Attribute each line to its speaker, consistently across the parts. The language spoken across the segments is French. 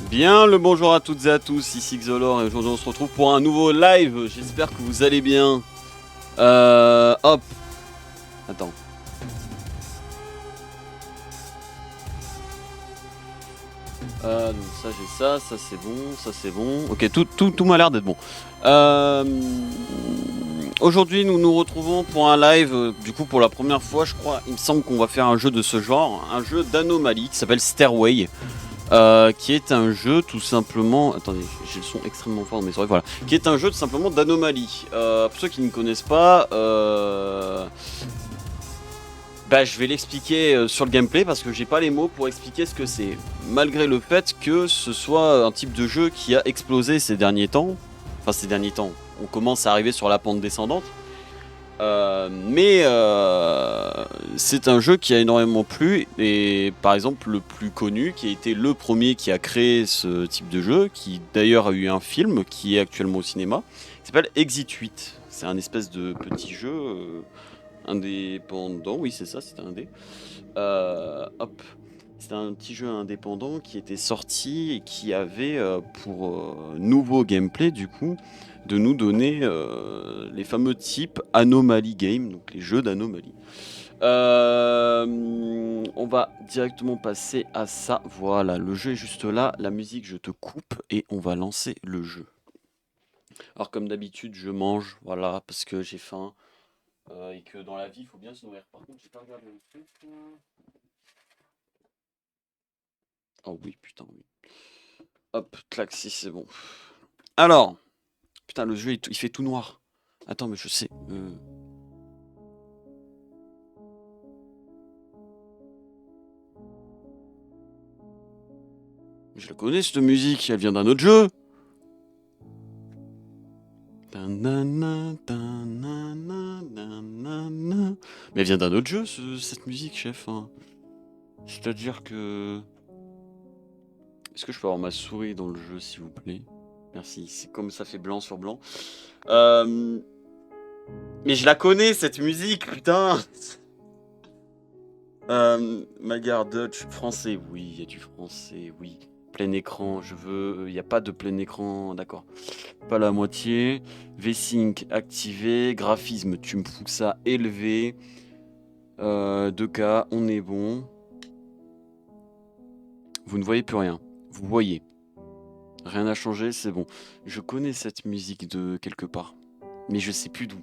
Speaker 1: Bien le bonjour à toutes et à tous, ici Xolor et aujourd'hui on se retrouve pour un nouveau live, j'espère que vous allez bien. Hop, attends. Donc ça j'ai ça c'est bon, ça c'est bon. Ok, tout m'a l'air d'être bon. Aujourd'hui nous nous retrouvons pour un live, du coup pour la première fois je crois, il me semble qu'on va faire un jeu de ce genre, un jeu d'anomalie qui s'appelle Stairway. Qui est un jeu tout simplement. Attendez, j'ai le son extrêmement fort dans mes oreilles. Voilà, qui est un jeu tout simplement d'anomalie. Pour ceux qui ne connaissent pas, je vais l'expliquer sur le gameplay parce que j'ai pas les mots pour expliquer ce que c'est. Malgré le fait que ce soit un type de jeu qui a explosé ces derniers temps. Enfin, ces derniers temps, on commence à arriver sur la pente descendante. C'est un jeu qui a énormément plu et par exemple le plus connu qui a été le premier qui a créé ce type de jeu, qui d'ailleurs a eu un film qui est actuellement au cinéma, qui s'appelle Exit 8. C'est un espèce de petit jeu indépendant, oui c'est ça, c'était un dé. Hop. C'était un petit jeu indépendant qui était sorti et qui avait pour nouveau gameplay du coup de nous donner les fameux types Anomaly Game, donc les jeux d'anomalie. On va directement passer à ça. Voilà, le jeu est juste là. La musique, je te coupe et on va lancer le jeu. Alors comme d'habitude, je mange, voilà, parce que j'ai faim et que dans la vie, il faut bien se nourrir. Par contre, j'ai pas regardé le truc. Oh oui, putain, oui. Hop, clac, si c'est bon. Alors, putain, le jeu, il fait tout noir. Attends, mais je sais. Je la connais, cette musique. Elle vient d'un autre jeu. Mais elle vient d'un autre jeu, cette musique, chef. Hein. C'est-à-dire que... Est-ce que je peux avoir ma souris dans le jeu, s'il vous plaît? Merci. C'est comme ça fait blanc sur blanc. Mais je la connais, cette musique, putain. Magyar Dutch, français, oui, il y a du français, oui. Plein écran, je veux... Il n'y a pas de plein écran, d'accord. Pas la moitié. V-Sync activé. Graphisme, tu me fous ça élevé. 2K, on est bon. Vous ne voyez plus rien. Vous voyez. Rien n'a changé, c'est bon. Je connais cette musique de quelque part. Mais je sais plus d'où.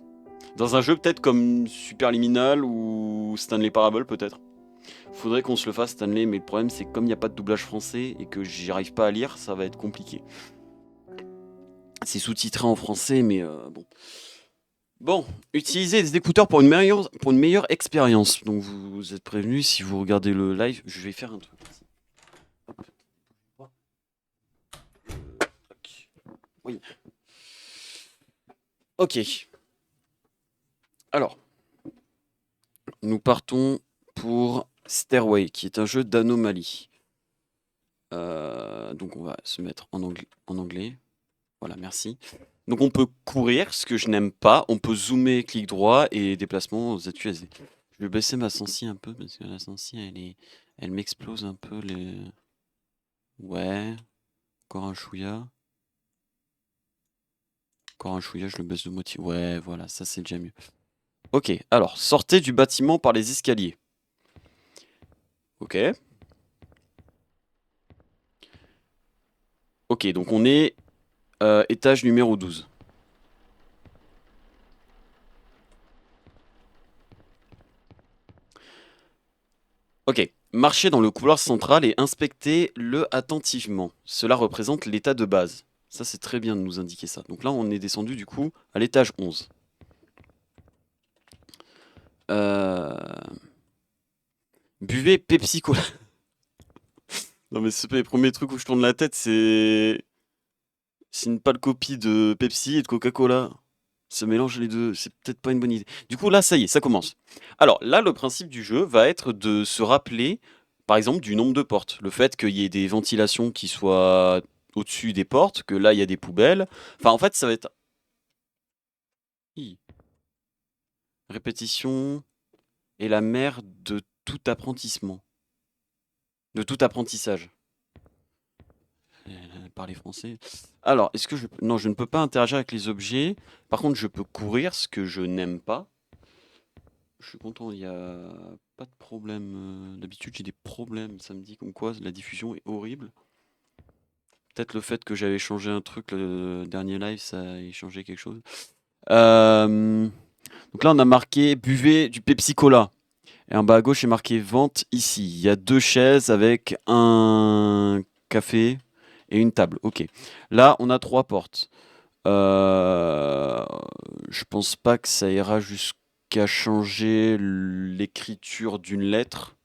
Speaker 1: Dans un jeu peut-être comme Superliminal ou Stanley Parable peut-être. Faudrait qu'on se le fasse Stanley, mais le problème c'est que comme il n'y a pas de doublage français et que j'y arrive pas à lire, ça va être compliqué. C'est sous-titré en français, mais bon. Bon, utilisez des écouteurs pour une meilleure expérience. Donc vous êtes prévenus, si vous regardez le live, je vais faire un truc. Oui. Ok. Alors, nous partons pour Stairway, qui est un jeu d'anomalie. Donc on va se mettre en anglais. Voilà, merci. Donc on peut courir, ce que je n'aime pas. On peut zoomer, clic droit et déplacement ZUSD. Je vais baisser ma sensi un peu parce que la sensi, elle m'explose un peu les... Ouais, encore un chouïa. Encore un chouïa, je le baisse de moitié. Ouais, voilà, ça c'est déjà mieux. Ok, alors, sortez du bâtiment par les escaliers. Ok. Ok, donc on est étage numéro 12. Ok. Marchez dans le couloir central et inspectez-le attentivement. Cela représente l'état de base. Ça, c'est très bien de nous indiquer ça. Donc là, on est descendu du coup à l'étage 11. Euh... Buvez Pepsi Cola. Non, mais c'est pas les premiers trucs où je tourne la tête, c'est une pâle copie de Pepsi et de Coca-Cola. Se mélange les deux, c'est peut-être pas une bonne idée. Du coup, là, ça y est, ça commence. Alors là, le principe du jeu va être de se rappeler, par exemple, du nombre de portes. Le fait qu'il y ait des ventilations qui soient au-dessus des portes, que là, il y a des poubelles. Enfin, en fait, ça va être... Hi. Répétition est la mère de tout apprentissement. De tout apprentissage. parler français. Alors, est-ce que je... Non, je ne peux pas interagir avec les objets. Par contre, je peux courir, ce que je n'aime pas. Je suis content, il n'y a pas de problème. D'habitude, j'ai des problèmes. Ça me dit comme quoi la diffusion est horrible. Peut-être le fait que j'avais changé un truc le dernier live, ça a changé quelque chose. Donc là, on a marqué buvez du Pepsi Cola. Et en bas à gauche, est marqué vente ici. Il y a 2 chaises avec un café et une table. Ok. Là, on a 3 portes. Euh, je pense pas que ça ira jusqu'à changer l'écriture d'une lettre.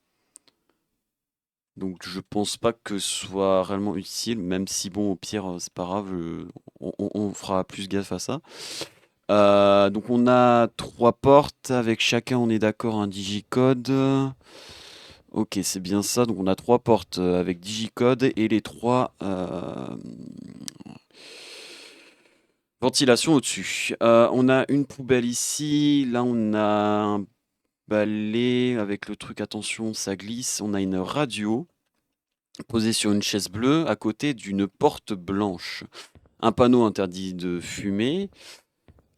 Speaker 1: Donc je pense pas que ce soit réellement utile, même si bon, au pire, c'est pas grave, on fera plus gaffe à ça. Donc on a 3 portes, avec chacun, on est d'accord, un digicode. Ok, c'est bien ça. Donc on a 3 portes avec digicode et les 3 ventilations au-dessus. On a une poubelle ici. Là, on a un balai avec le truc, attention, ça glisse. On a une radio posée sur une chaise bleue à côté d'une porte blanche. Un panneau interdit de fumer.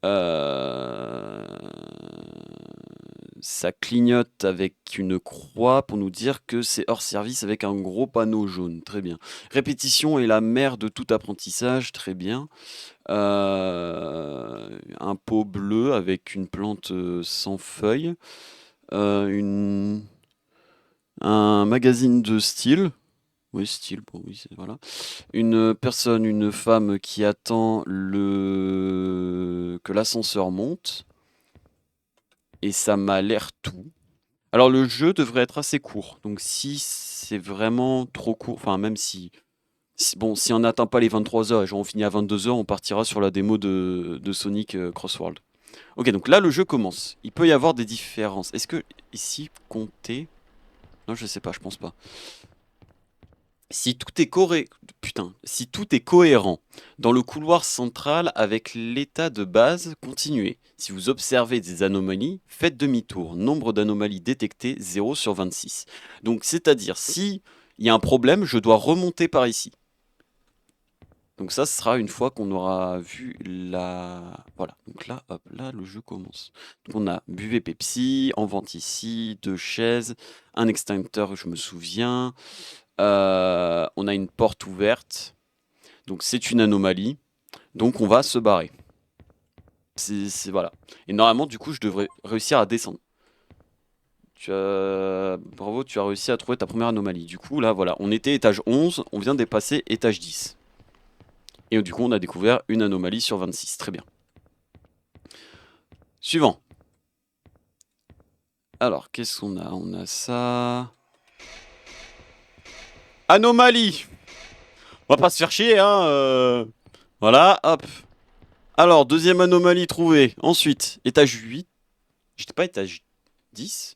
Speaker 1: Euh, Ça clignote avec une croix pour nous dire que c'est hors service avec un gros panneau jaune. Très bien. Répétition est la mère de tout apprentissage. Très bien. Un pot bleu avec une plante sans feuilles. Une... Un magazine de style. Oui, style, bon, oui, voilà. Une personne, une femme qui attend que l'ascenseur monte. Et ça m'a l'air tout. Alors le jeu devrait être assez court. Donc si c'est vraiment trop court, enfin même bon, si on n'atteint pas les 23 heures et genre on finit à 22 heures, on partira sur la démo de Sonic Crossworld. Ok, donc là le jeu commence. Il peut y avoir des différences. Est-ce que ici compter? Non, je sais pas, je pense pas. Si tout est si tout est cohérent dans le couloir central avec l'état de base, continuez. Si vous observez des anomalies, faites demi-tour. Nombre d'anomalies détectées 0 sur 26. Donc c'est-à-dire si il y a un problème, je dois remonter par ici. Donc ça, ce sera une fois qu'on aura vu la... Voilà, donc là, hop, là, le jeu commence. Donc on a buvez Pepsi, en vente ici, 2 chaises, un extincteur, je me souviens. On a une porte ouverte. Donc c'est une anomalie. Donc on va se barrer. Voilà. Et normalement, du coup, je devrais réussir à descendre. Bravo, tu as réussi à trouver ta première anomalie. Du coup, là, voilà. On était étage 11, on vient de dépasser étage 10. Et du coup, on a découvert une anomalie sur 26. Très bien. Suivant. Alors, qu'est-ce qu'on a? On a ça. Anomalie! On va pas se faire chier, hein. Voilà, hop. Alors, deuxième anomalie trouvée. Ensuite, étage 8. J'étais pas étage 10?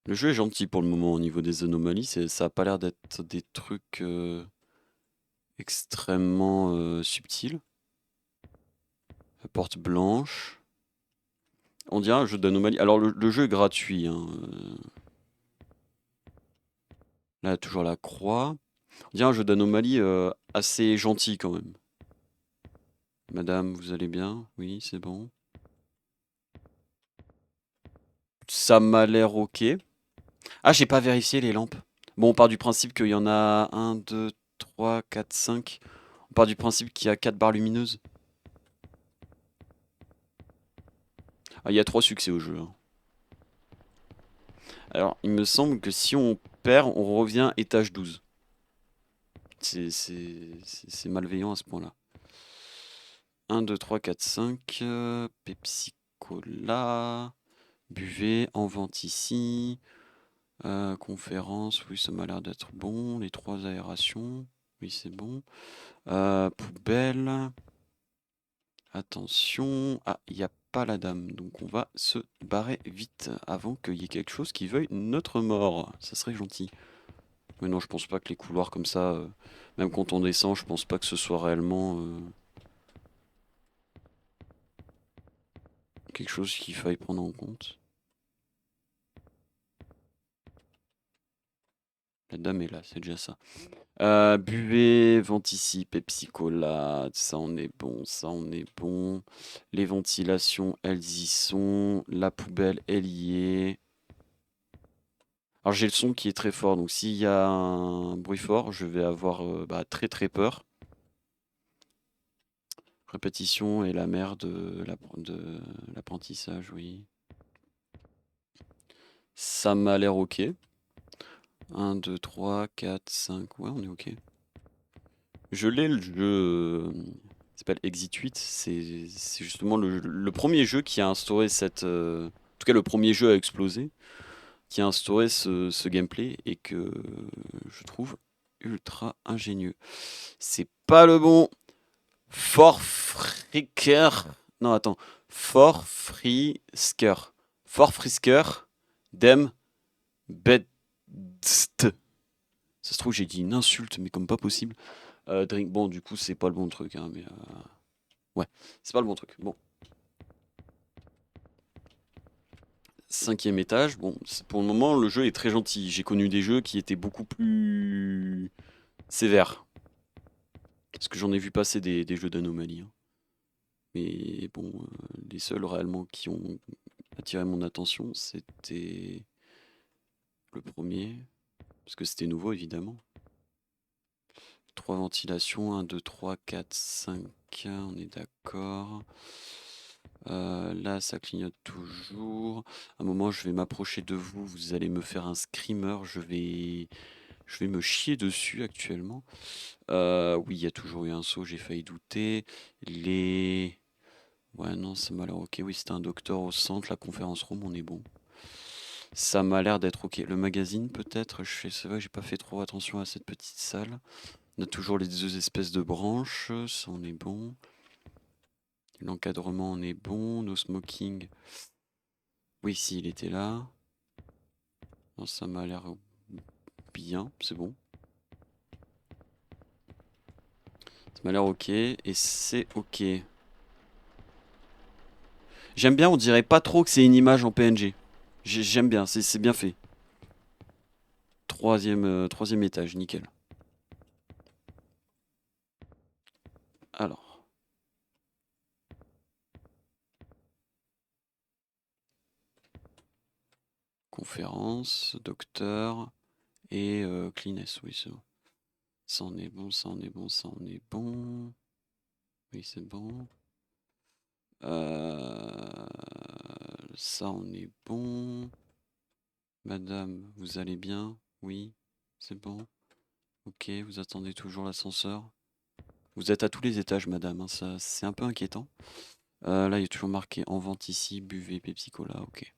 Speaker 1: Le jeu est gentil pour le moment au niveau des anomalies. Ça a pas l'air d'être des trucs extrêmement subtils. La porte blanche. On dirait un jeu d'anomalie. Alors, le jeu est gratuit, hein. Là, toujours la croix. On dirait un jeu d'anomalie assez gentil quand même. Madame, vous allez bien? Oui, c'est bon. Ça m'a l'air ok. Ah, j'ai pas vérifié les lampes. Bon, on part du principe qu'il y en a 1, 2, 3, 4, 5. On part du principe qu'il y a 4 barres lumineuses. Ah, il y a 3 succès au jeu, hein. Alors, il me semble que si on perd, on revient étage 12. C'est malveillant à ce point-là. 1, 2, 3, 4, 5. Pepsi Cola. Buvez, en vente ici. Conférence, oui, ça m'a l'air d'être bon. Les 3 aérations, oui, c'est bon. Poubelle. Attention. Ah, il n'y a pas la dame, donc on va se barrer vite avant qu'il y ait quelque chose qui veuille notre mort. Ça serait gentil. Mais non, je pense pas que les couloirs comme ça, même quand on descend, je pense pas que ce soit réellement quelque chose qu'il faille prendre en compte. La dame est là, c'est déjà ça. Buvez, Ventici, Pepsi Cola, ça on est bon, ça on est bon. Les ventilations, elles y sont. La poubelle, elle y est. Alors j'ai le son qui est très fort, donc s'il y a un bruit fort, je vais avoir très très peur. Répétition est la mère de l'apprentissage, oui. Ça m'a l'air ok. 1, 2, 3, 4, 5. Ouais, on est ok. Je l'ai le jeu. Il s'appelle Exit 8. C'est justement le premier jeu qui a instauré cette. En tout cas, le premier jeu à exploser. Qui a instauré ce gameplay et que je trouve ultra ingénieux. C'est pas le bon. Forfrisker. Non, attends. Forfrisker. Forfrisker. Dem. Bedst. Ça se trouve, j'ai dit une insulte, mais comme pas possible. Drink. Bon, du coup, c'est pas le bon truc, hein, mais. Ouais, c'est pas le bon truc. Bon. 5e étage. Bon, pour le moment, le jeu est très gentil. J'ai connu des jeux qui étaient beaucoup plus sévères. Parce que j'en ai vu passer des jeux d'anomalie, hein. Mais bon, les seuls réellement qui ont attiré mon attention, c'était le premier. Parce que c'était nouveau, évidemment. 3 ventilations, 1, 2, 3, 4, 5, on est d'accord. Là, ça clignote toujours. À un moment, je vais m'approcher de vous, vous allez me faire un screamer, je vais me chier dessus actuellement. Oui, il y a toujours eu un saut, j'ai failli douter. Les... Ouais, non, ça m'a l'air ok. Oui, c'était un docteur au centre, la conférence room, on est bon. Ça m'a l'air d'être ok. Le magazine, peut-être, c'est vrai que j'ai pas fait trop attention à cette petite salle. On a toujours les deux espèces de branches, ça on est bon. L'encadrement, on est bon. No smoking. Oui, si, il était là. Non, ça m'a l'air bien, c'est bon. Ça m'a l'air ok, et c'est ok. J'aime bien, on dirait pas trop que c'est une image en PNG. J'aime bien, c'est bien fait. Troisième étage, nickel. Alors. Conférence, docteur et cleaness, oui, c'est bon. Ça en est bon, ça en est bon, ça en est bon. Oui, c'est bon. Ça on est bon. Madame, vous allez bien? Oui, c'est bon. Ok, vous attendez toujours l'ascenseur. Vous êtes à tous les étages, madame, hein, ça, c'est un peu inquiétant. Là, il y a toujours marqué en vente ici, buvez Pepsi Cola, ok.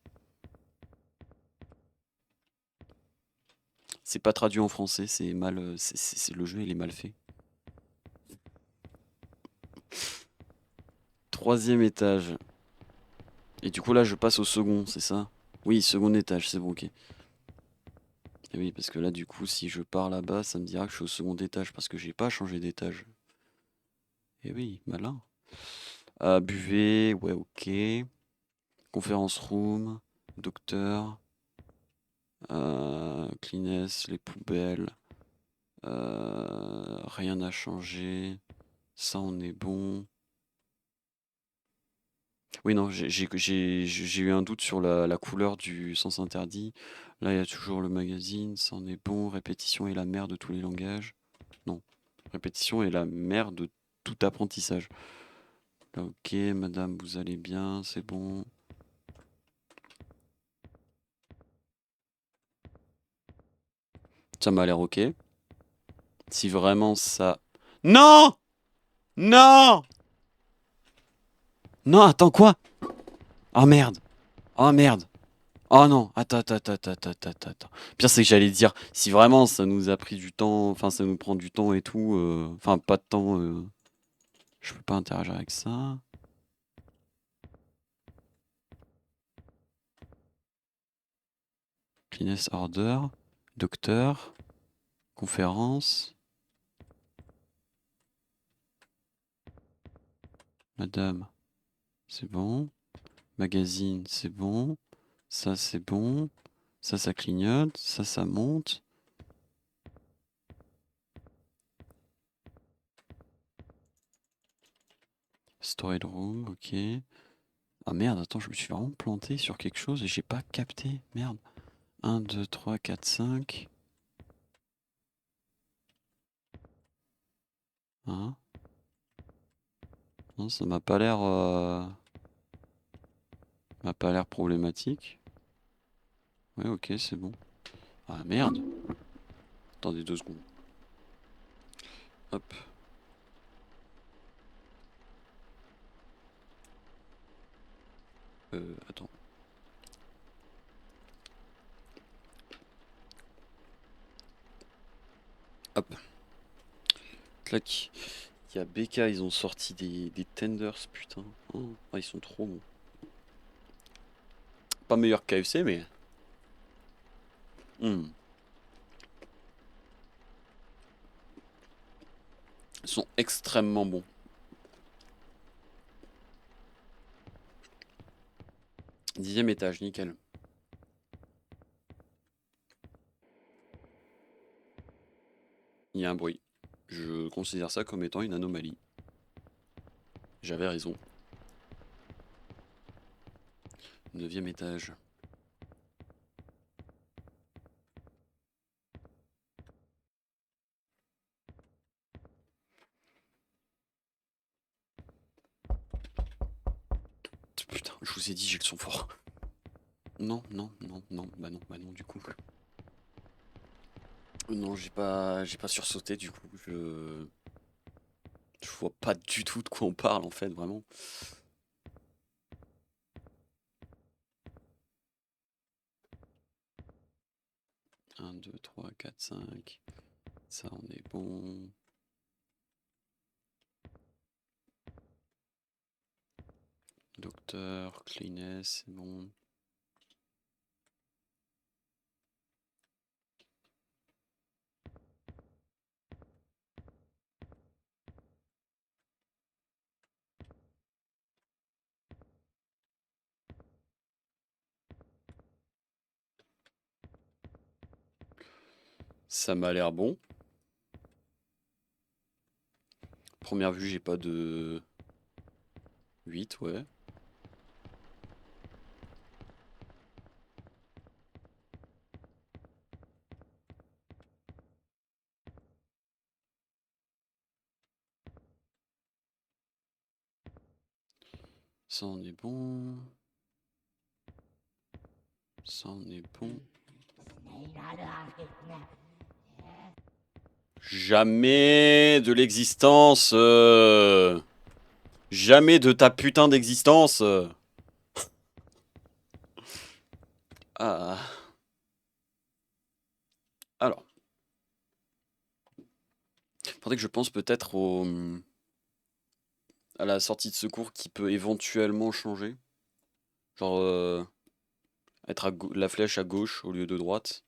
Speaker 1: C'est pas traduit en français, c'est mal. Le jeu, il est mal fait. 3e étage. Et du coup, là, je passe au second, c'est ça? Oui, second étage, c'est bon, ok. Et oui, parce que là, du coup, si je pars là-bas, ça me dira que je suis au second étage, parce que j'ai pas changé d'étage. Et oui, malin. Buvez, ouais, ok. Conférence room, docteur, cleaness, les poubelles. Rien n'a changé. Ça, on est bon. Oui, non, j'ai eu un doute sur la couleur du sens interdit. Là, il y a toujours le magazine, ça en est bon. Répétition est la mère de tous les langages. Non, répétition est la mère de tout apprentissage. Là, ok, madame, vous allez bien, c'est bon. Ça m'a l'air ok. Si vraiment ça... Non! Non! Non, attends, quoi? Oh merde! Oh merde! Oh non, attends. Pire, c'est que j'allais dire, si vraiment ça nous a pris du temps, enfin ça nous prend du temps et tout, enfin pas de temps, je peux pas interagir avec ça. Cleanest order, docteur, conférence, madame, c'est bon. Magazine, c'est bon. Ça c'est bon. Ça clignote, ça monte. Storage room, ok. Ah merde, attends, je me suis vraiment planté sur quelque chose et j'ai pas capté. Merde. 1, 2, 3, 4, 5. Hein? Non, ça m'a pas l'air... m'a pas l'air problématique. Ouais, ok, c'est bon. Ah merde. Attendez 2 secondes. Hop. Attends. Hop. Clac. Il y a BK, ils ont sorti des tenders, putain. Oh, ah, ils sont trop bons. Pas meilleur que KFC, mais... Hmm. Ils sont extrêmement bons. Dixième étage, nickel. Il y a un bruit. Je considère ça comme étant une anomalie. J'avais raison. 9e étage. Putain, je vous ai dit, j'ai le son fort. Non, non, non, non, bah non, du coup. Non, j'ai pas sursauté, du coup, je vois pas du tout de quoi on parle, en fait, vraiment. 1, 2, 3, 4, 5. Ça, on est bon. Docteur, cleanness, c'est bon. Ça m'a l'air bon. Première vue, j'ai pas de... 8, ouais. Ça, on est bon. Ça, on est bon. Jamais de l'existence. Jamais de ta putain d'existence. Ah. Alors. Faudrait que je pense peut-être à la sortie de secours qui peut éventuellement changer. Genre être la flèche à gauche au lieu de droite.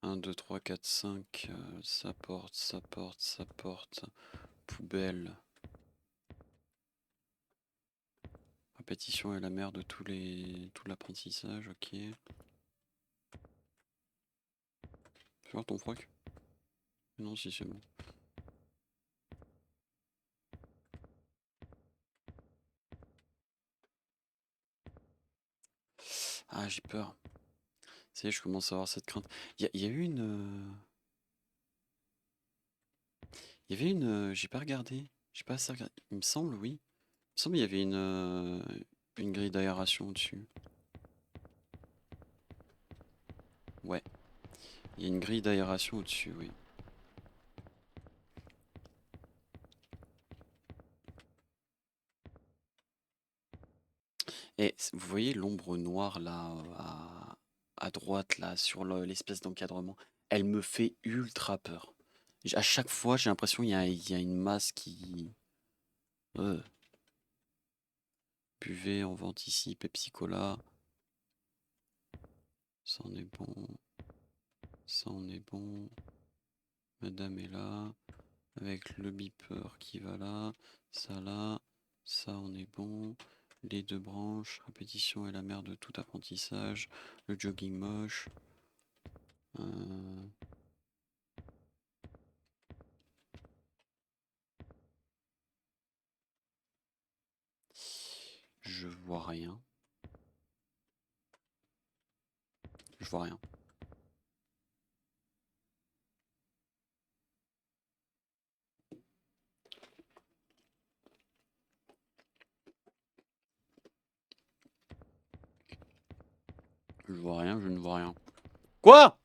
Speaker 1: 1, 2, 3, 4, 5. Ça porte, ça porte, ça porte. Poubelle. Répétition est la mère de tout l'apprentissage, ok. Fais voir ton froc. Non, si c'est bon. Ah, j'ai peur. Ça y est, je commence à avoir cette crainte. Il y a eu une... Il y avait une... j'ai pas regardé. J'ai pas assez regardé. Il me semble, oui. Il me semble qu'il y avait une grille d'aération au-dessus. Ouais. Il y a une grille d'aération au-dessus, oui. Et vous voyez l'ombre noire là, à droite, là, sur l'espèce d'encadrement. Elle me fait ultra peur. À chaque fois, j'ai l'impression qu'il y a une masse qui... Euh, buvez, on vente ici, Pepsi Cola. Ça en est bon. Ça en est bon. Madame est là. Avec le beeper qui va là. Ça là. Ça on est bon. Les 2 branches. Répétition est la mère de tout apprentissage. Le jogging moche. Je vois rien. Je vois rien. Je vois rien, je ne vois rien. Quoi?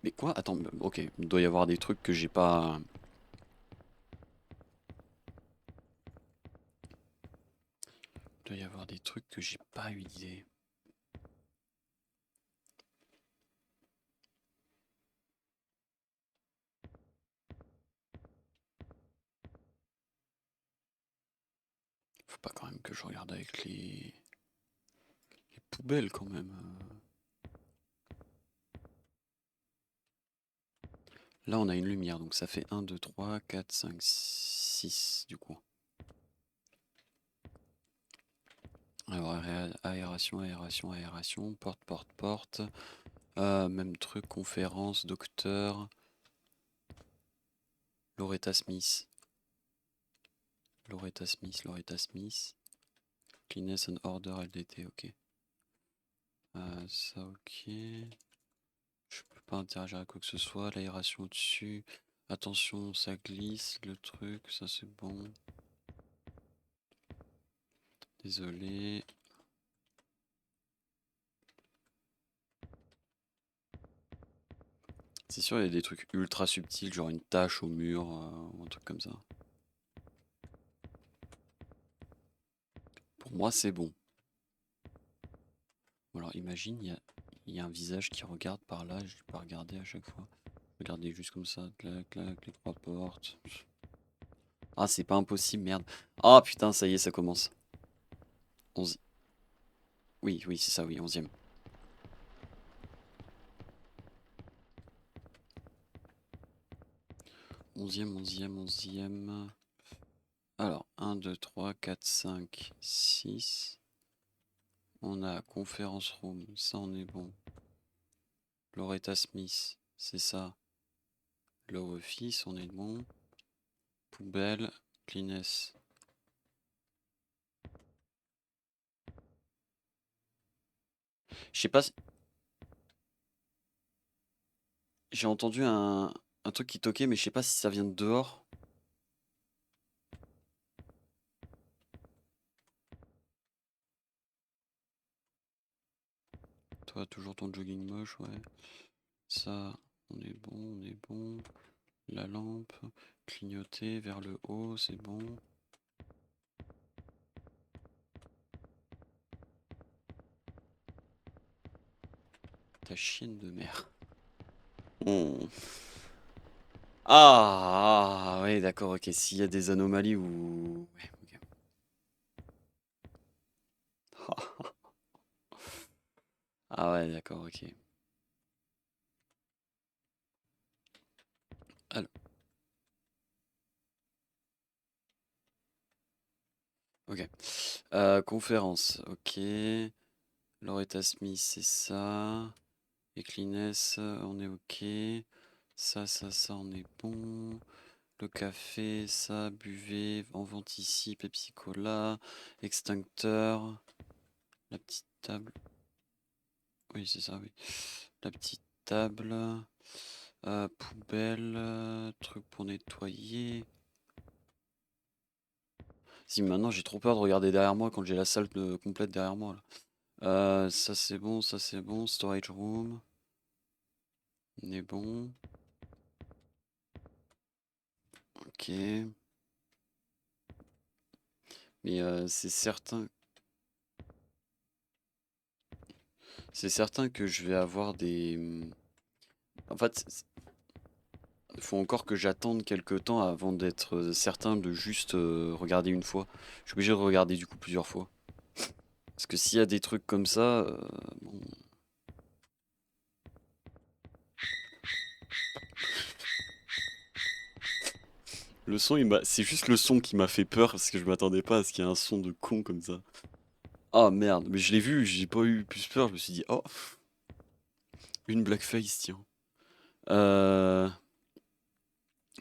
Speaker 1: Mais quoi? Attends, ok, il doit y avoir des trucs que j'ai pas... Il doit y avoir des trucs que j'ai pas eu d'idée. Faut pas quand même que je regarde avec les poubelles quand même. Là, on a une lumière, donc ça fait 1, 2, 3, 4, 5, 6 du coup. Alors, aération, aération, aération, porte, porte, porte. Même truc, conférence, docteur. Loretta Smith. Loretta Smith, Loretta Smith. Cleanness and Order LDT, ok. Ça, ok. Je peux pas interagir avec quoi que ce soit. L'aération au-dessus. Attention, ça glisse, le truc, ça c'est bon. Désolé. C'est sûr, il y a des trucs ultra subtils, genre une tache au mur, ou un truc comme ça. Pour moi, c'est bon. Ou alors, imagine, il y a un visage qui regarde par là, je peux pas regarder à chaque fois. Regarder juste comme ça, clac, clac, les trois portes. Ah, c'est pas impossible, merde. Ah putain, ça y est, ça commence. 11. Oui, oui, c'est ça, oui, 11e. 11e, 11e, 11e. Alors, 1, 2, 3, 4, 5, 6. On a Conference Room, ça on est bon. Loretta Smith, c'est ça. Low Office, on est bon. Poubelle, Cleanness. Je sais pas si... J'ai entendu un truc qui toquait, mais je sais pas si ça vient de dehors. Toi, toujours ton jogging moche, ouais. Ça, on est bon, on est bon. La lampe, clignoter vers le haut, c'est bon. Ta chienne de mer. Hmm. Ah, ouais, d'accord, ok. S'il y a des anomalies ou... Ouais, ok. Ah ouais, d'accord, ok. Alors, ok. Conférence, ok. Loretta Smith, c'est ça. Et Cleanness, on est ok. Ça, on est bon. Le café, ça, buvez, en vente ici, Pepsi Cola, extincteur, la petite table. Oui, c'est ça, oui. La petite table, poubelle, truc pour nettoyer. Si maintenant j'ai trop peur de regarder derrière moi quand j'ai la salle complète derrière moi là. Ça c'est bon, ça c'est bon. Storage room, on est bon. Ok. Mais c'est certain que je vais avoir des. En fait, il faut encore que j'attende quelques temps avant d'être certain de juste regarder une fois. Je suis obligé de regarder du coup plusieurs fois. Parce que s'il y a des trucs comme ça, bon. Le son, c'est juste le son qui m'a fait peur parce que je m'attendais pas à ce qu'il y ait un son de con comme ça. Ah merde, mais je l'ai vu, j'ai pas eu plus peur, je me suis dit, oh, une blackface, tiens. Euh,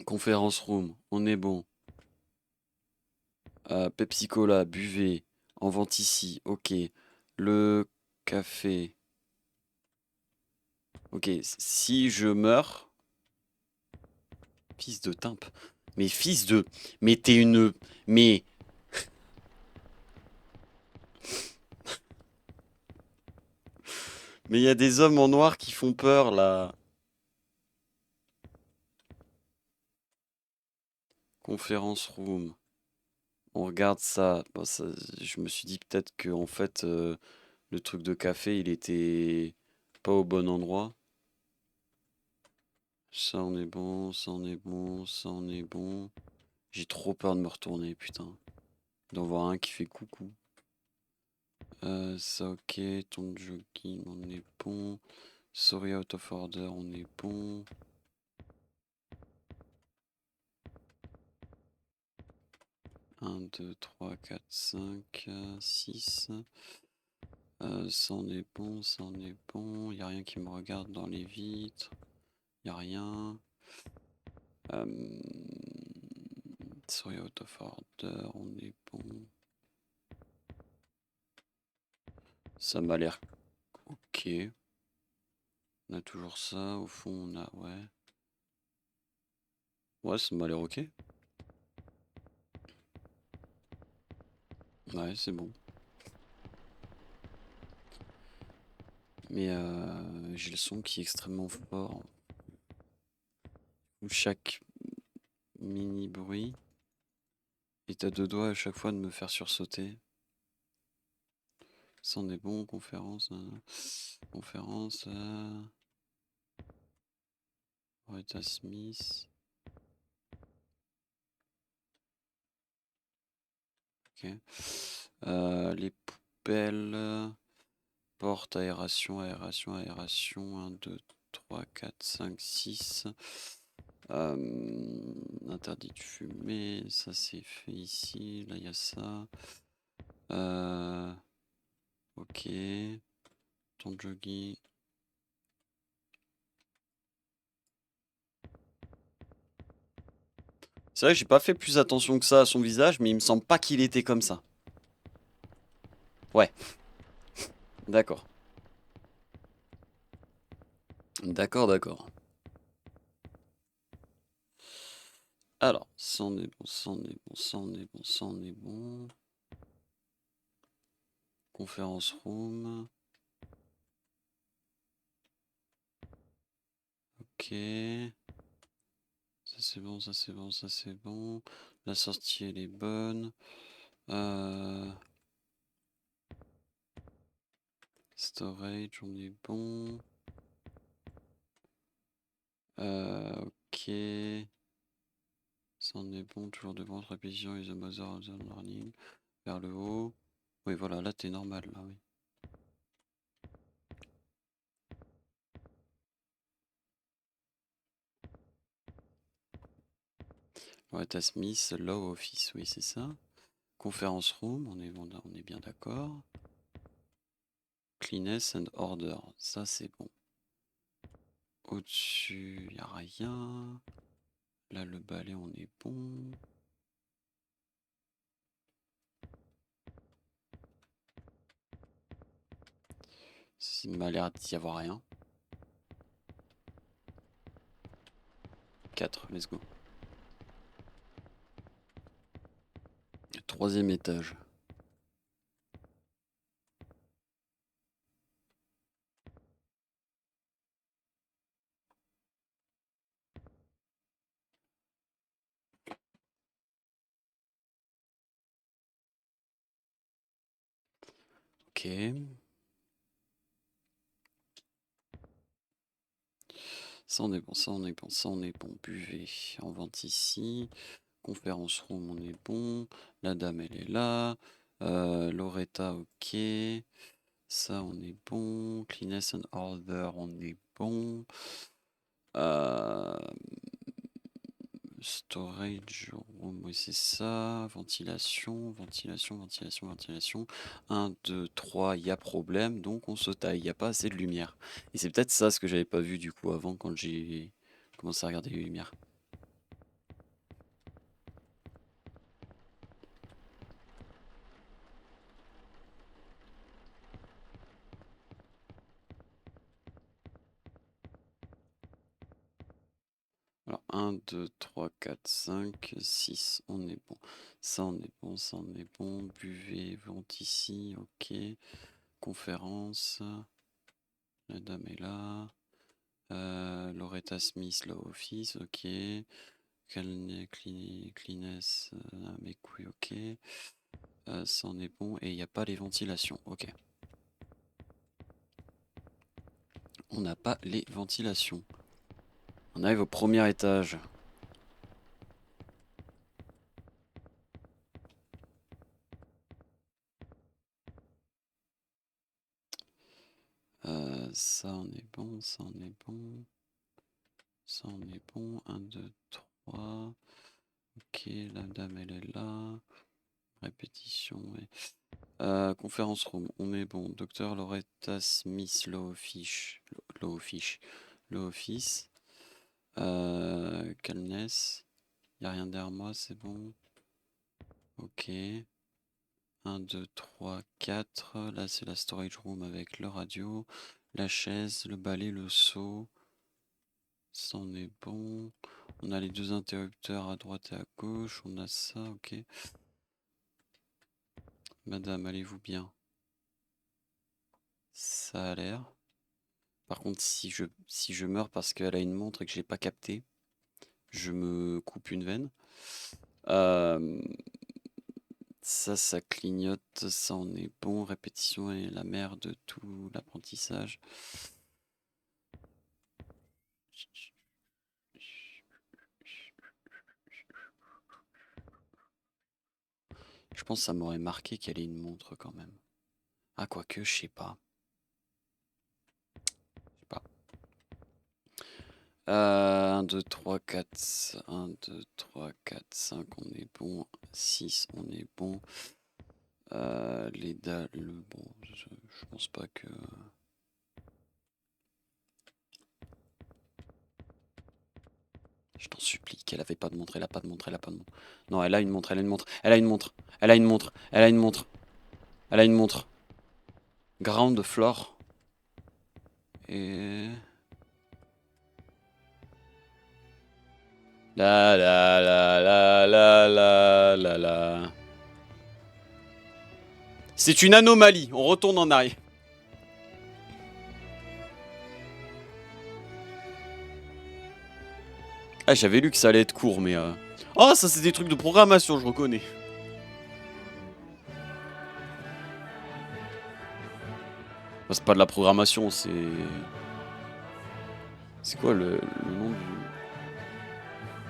Speaker 1: Conférence room, on est bon. Pepsi Cola, buvez. En vente ici. Ok. Le café. Ok. Si je meurs. Fils de timpe. Mais fils de. Mais t'es une. Mais. Mais il y a des hommes en noir qui font peur là. Conférence room. On regarde ça. Bon, je me suis dit peut-être que en fait le truc de café il était pas au bon endroit. Ça on est bon, ça on est bon, ça on est bon. J'ai trop peur de me retourner, putain. D'en voir un qui fait coucou. Ça ok, ton jogging on est bon. Sorry out of order on est bon. 1, 2, 3, 4, 5, 6. Ça en est bon, ça en est bon. Y a rien qui me regarde dans les vitres. Y a rien. Sorry out of order, on est bon. Ça m'a l'air ok. On a toujours ça. Au fond, on a. Ouais. Ouais, ça m'a l'air ok. Ouais, c'est bon. Mais j'ai le son qui est extrêmement fort. Où chaque mini bruit est à deux doigts à chaque fois de me faire sursauter. Ça en est bon, conférence. Conférence. Rita Smith. Ok. Les poubelles. Porte, aération, aération, aération. 1, 2, 3, 4, 5, 6. Interdit de fumer. Ça c'est fait ici. Là il y a ça. Ok. Ton jogging. C'est vrai que j'ai pas fait plus attention que ça à son visage, mais il me semble pas qu'il était comme ça. Ouais. D'accord. D'accord, d'accord. Alors, ça en est bon, ça en est bon, ça en est bon, ça en est bon. Conférence room. Ok. Ça c'est bon, ça c'est bon, ça c'est bon. La sortie elle est bonne. Storage, on est bon. Ok. Ça en est bon, toujours devant, répétition is the mother of the learning. Vers le haut. Oui, voilà, là t'es normal, là, oui. Ouais, t'as Smith, Law Office, oui, c'est ça. Conférence room, on est bien d'accord. Cleanness and order, ça c'est bon. Au-dessus, y a rien. Là, le balai, on est bon. Il m'a l'air d'y avoir rien. 4, let's go. Troisième étage. Ok. Ça on est bon, ça on est bon, ça on est bon. Buvez. En vente ici. Conférence room, on est bon. La dame, elle est là. Loretta, ok. Ça, on est bon. Cleanness and order, on est bon. Storage room, oui, c'est ça. Ventilation, ventilation, ventilation, ventilation. 1, 2, 3, il y a problème, donc on se taille. Il n'y a pas assez de lumière. Et c'est peut-être ça ce que j'avais pas vu du coup avant quand j'ai commencé à regarder les lumières. 1, 2, 3, 4, 5, 6, on est bon. Ça, on est bon, ça, on est bon. Buvez, vente ici, ok. Conférence. La dame est là. Loretta Smith, là, office, ok. Cleaness, mes couilles, ok. Ça, on est bon. Et il n'y a pas les ventilations, ok. On n'a pas les ventilations. On arrive au premier étage. Ça, on est bon, ça, on est bon. Ça, on est bon. 1, 2, 3. Ok, la dame, elle est là. Répétition, ouais. Conférence room, on est bon. Docteur Loretta Smith, Law Office. Law Office. Calmness. Y a rien derrière moi, c'est bon. Ok. 1, 2, 3, 4. Là, c'est la storage room avec le radio, la chaise, le balai, le seau. Ça, on est bon. On a les deux interrupteurs à droite et à gauche. On a ça, ok. Madame, allez-vous bien? Ça a l'air. Par contre, si je meurs parce qu'elle a une montre et que j'ai pas capté, je me coupe une veine. Ça clignote, ça on est bon. Répétition est la mère de tout l'apprentissage. Je pense que ça m'aurait marqué qu'elle ait une montre quand même. Ah, quoique, je sais pas. 1, 2, 3, 4. 1, 2, 3, 4, 5, on est bon. 6, on est bon. Les dalles, bon, je pense pas que... Je t'en supplie, qu'elle avait pas de montre, elle a pas de montre, elle a pas de montre. Non, elle a une montre, elle a une montre, elle a une montre, elle a une montre, elle a une montre, elle a une montre. Ground floor. Et... La la la la la la la la. C'est une anomalie, on retourne en arrière. Ah, j'avais lu que ça allait être court, mais... Oh, ça c'est des trucs de programmation, je reconnais. Enfin, c'est pas de la programmation, c'est... C'est quoi le nom du...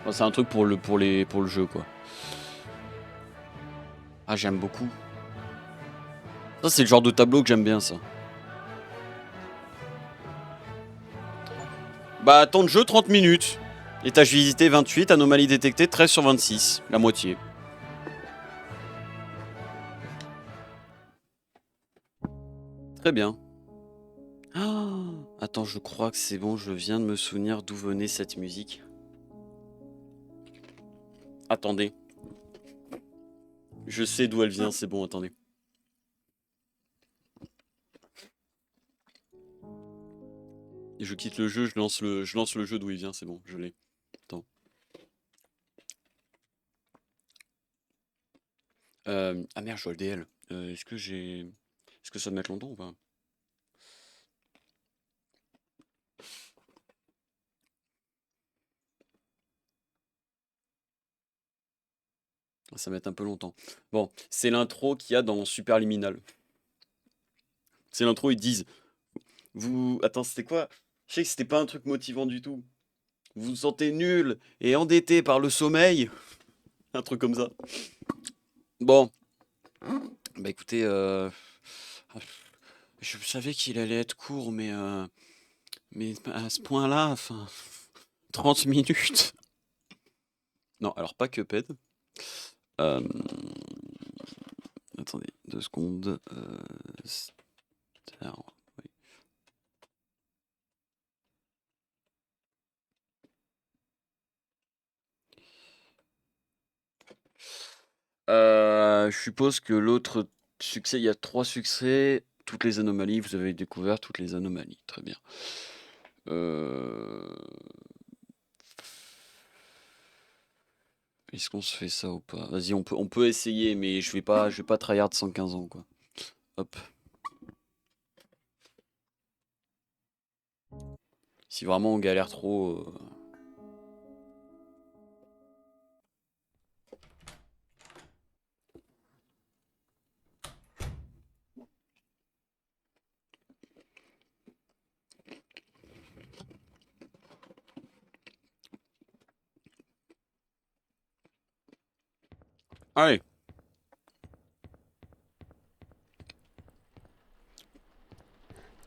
Speaker 1: Enfin, c'est un truc pour le jeu, quoi. Ah, j'aime beaucoup. Ça, c'est le genre de tableau que j'aime bien, ça. Bah, temps de jeu, 30 minutes. Étage visité, 28. Anomalie détectée, 13 sur 26. La moitié. Très bien. Oh, attends, je crois que c'est bon, je viens de me souvenir d'où venait cette musique. Attendez. Je sais d'où elle vient, c'est bon, attendez. Et je quitte le jeu, je lance le jeu d'où il vient, c'est bon, je l'ai. Attends. Ah merde, je dois le DL. Est-ce que ça va mettre longtemps ou pas? Ça va mettre un peu longtemps. Bon, c'est l'intro qu'il y a dans Superliminal. C'est l'intro, ils disent... Attends, c'était quoi? Je sais que c'était pas un truc motivant du tout. Vous vous sentez nul et endetté par le sommeil? Un truc comme ça. Bon. Bah écoutez, je savais qu'il allait être court, mais à ce point-là, enfin, 30 minutes. Non, alors pas Cuphead. Attendez, 2 secondes. Alors, oui. Je suppose que l'autre succès, il y a 3 succès. Toutes les anomalies, vous avez découvert toutes les anomalies. Très bien. Est-ce qu'on se fait ça ou pas? Vas-y, on peut essayer, mais je vais pas tryhard 115 ans, quoi. Hop. Si vraiment on galère trop. Allez.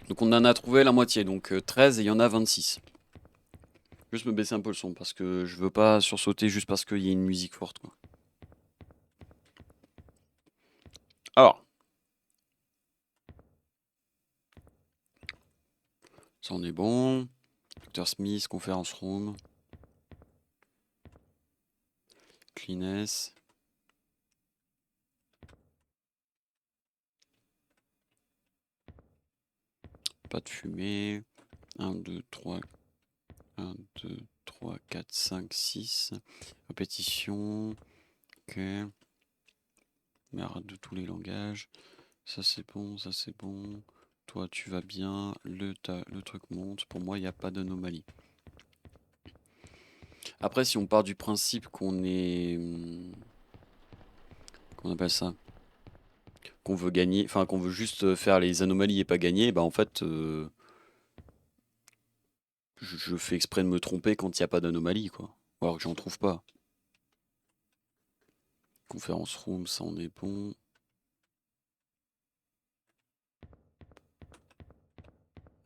Speaker 1: Donc on en a trouvé la moitié, donc 13 et il y en a 26. Juste me baisser un peu le son parce que je veux pas sursauter juste parce qu'il y a une musique forte, quoi. Alors, ça on est bon. Dr Smith, conférence room. Cleaness. Pas de fumée. 1, 2, 3. 1, 2, 3, 4, 5, 6. Répétition. Ok. Merde de tous les langages. Ça c'est bon, ça c'est bon. Toi tu vas bien. Le truc monte. Pour moi, il n'y a pas d'anomalie. Après, si on part du principe qu'on est. Qu'on appelle ça? Qu'on veut gagner. Enfin, qu'on veut juste faire les anomalies et pas gagner, bah en fait. Je fais exprès de me tromper quand il n'y a pas d'anomalie, quoi. Alors que j'en trouve pas. Conférence room, ça on est bon.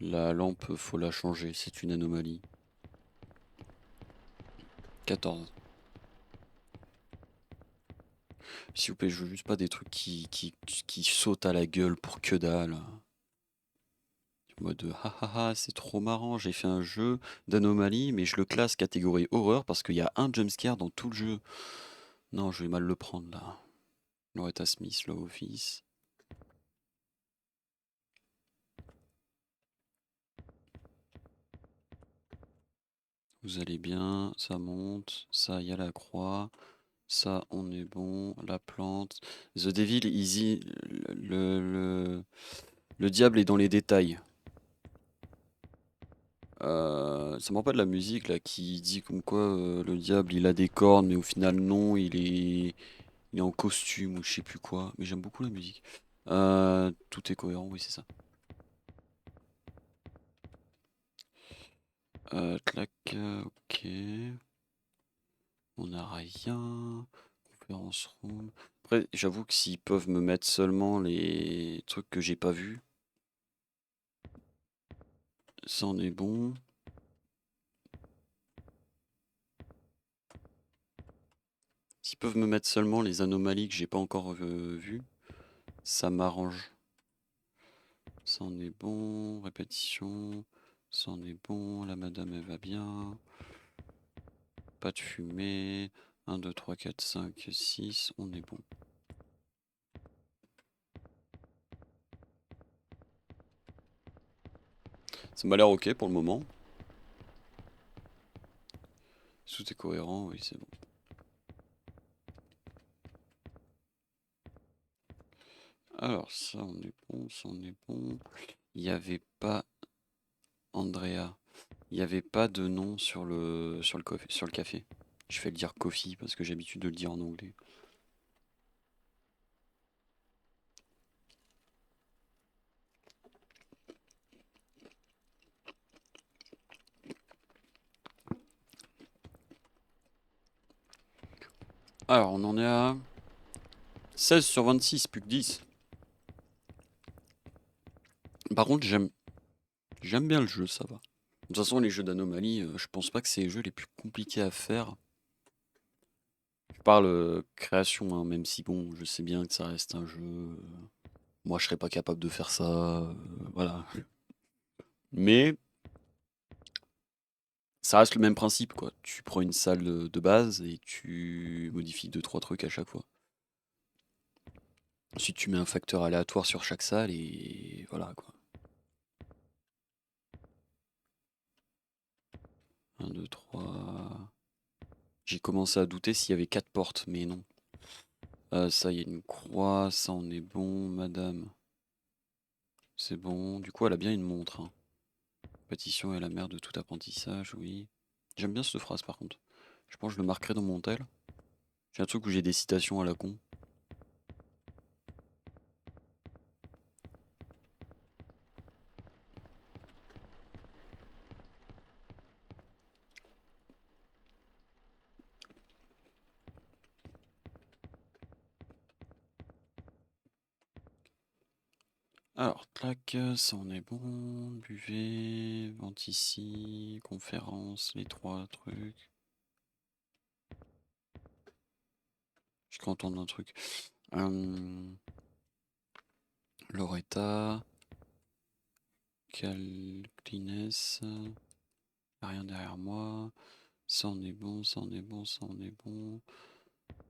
Speaker 1: La lampe, faut la changer, c'est une anomalie. 14. S'il vous plaît, je veux juste pas des trucs qui sautent à la gueule pour que dalle. En mode hahaha, c'est trop marrant, j'ai fait un jeu d'anomalie, mais je le classe catégorie horreur parce qu'il y a un jumpscare dans tout le jeu. Non, je vais mal le prendre là. Loretta Smith, Law Office. Vous allez bien, ça monte, ça y a la croix, ça on est bon, la plante. The Devil Easy, le diable est dans les détails. Ça me rappelle la musique là qui dit comme quoi le diable il a des cornes mais au final non, il est en costume ou je sais plus quoi. Mais j'aime beaucoup la musique. Tout est cohérent, oui c'est ça. Clac, ok. On n'a rien. Conférence room. Après, j'avoue que s'ils peuvent me mettre seulement les trucs que j'ai pas vus, ça en est bon. S'ils peuvent me mettre seulement les anomalies que j'ai pas encore vues, ça m'arrange. Ça en est bon. Répétition. Ça en est bon. La madame elle va bien. Pas de fumée. 1, 2, 3, 4, 5, 6. On est bon. Ça m'a l'air ok pour le moment. Tout est cohérent, oui c'est bon. Alors ça on est bon, ça on est bon. Il n'y avait pas Andrea. Il n'y avait pas de nom sur le café. Je vais le dire coffee parce que j'ai l'habitude de le dire en anglais. Alors on en est à 16 sur 26, plus que 10. Par contre j'aime bien le jeu, ça va. De toute façon les jeux d'anomalie, je pense pas que c'est les jeux les plus compliqués à faire. Je parle création, hein, même si bon, je sais bien que ça reste un jeu. Moi je serais pas capable de faire ça. Voilà. Mais ça reste le même principe, quoi. Tu prends une salle de base et tu modifies deux trois trucs à chaque fois. Ensuite, tu mets un facteur aléatoire sur chaque salle et voilà, quoi. 1, 2, 3. J'ai commencé à douter s'il y avait 4 portes, mais non. Ça, il y a une croix, ça on est bon, madame. C'est bon. Du coup, elle a bien une montre, hein. Pétition est la mère de tout apprentissage, oui. J'aime bien cette phrase par contre. Je pense que je le marquerai dans mon tel. J'ai un truc où j'ai des citations à la con. Alors, clac, ça on est bon. Buvez, vente ici, conférence, les 3 trucs. Je crois entendre un truc. Loretta. Cleaness. Rien derrière moi. Ça on est bon, ça on est bon, ça on est bon.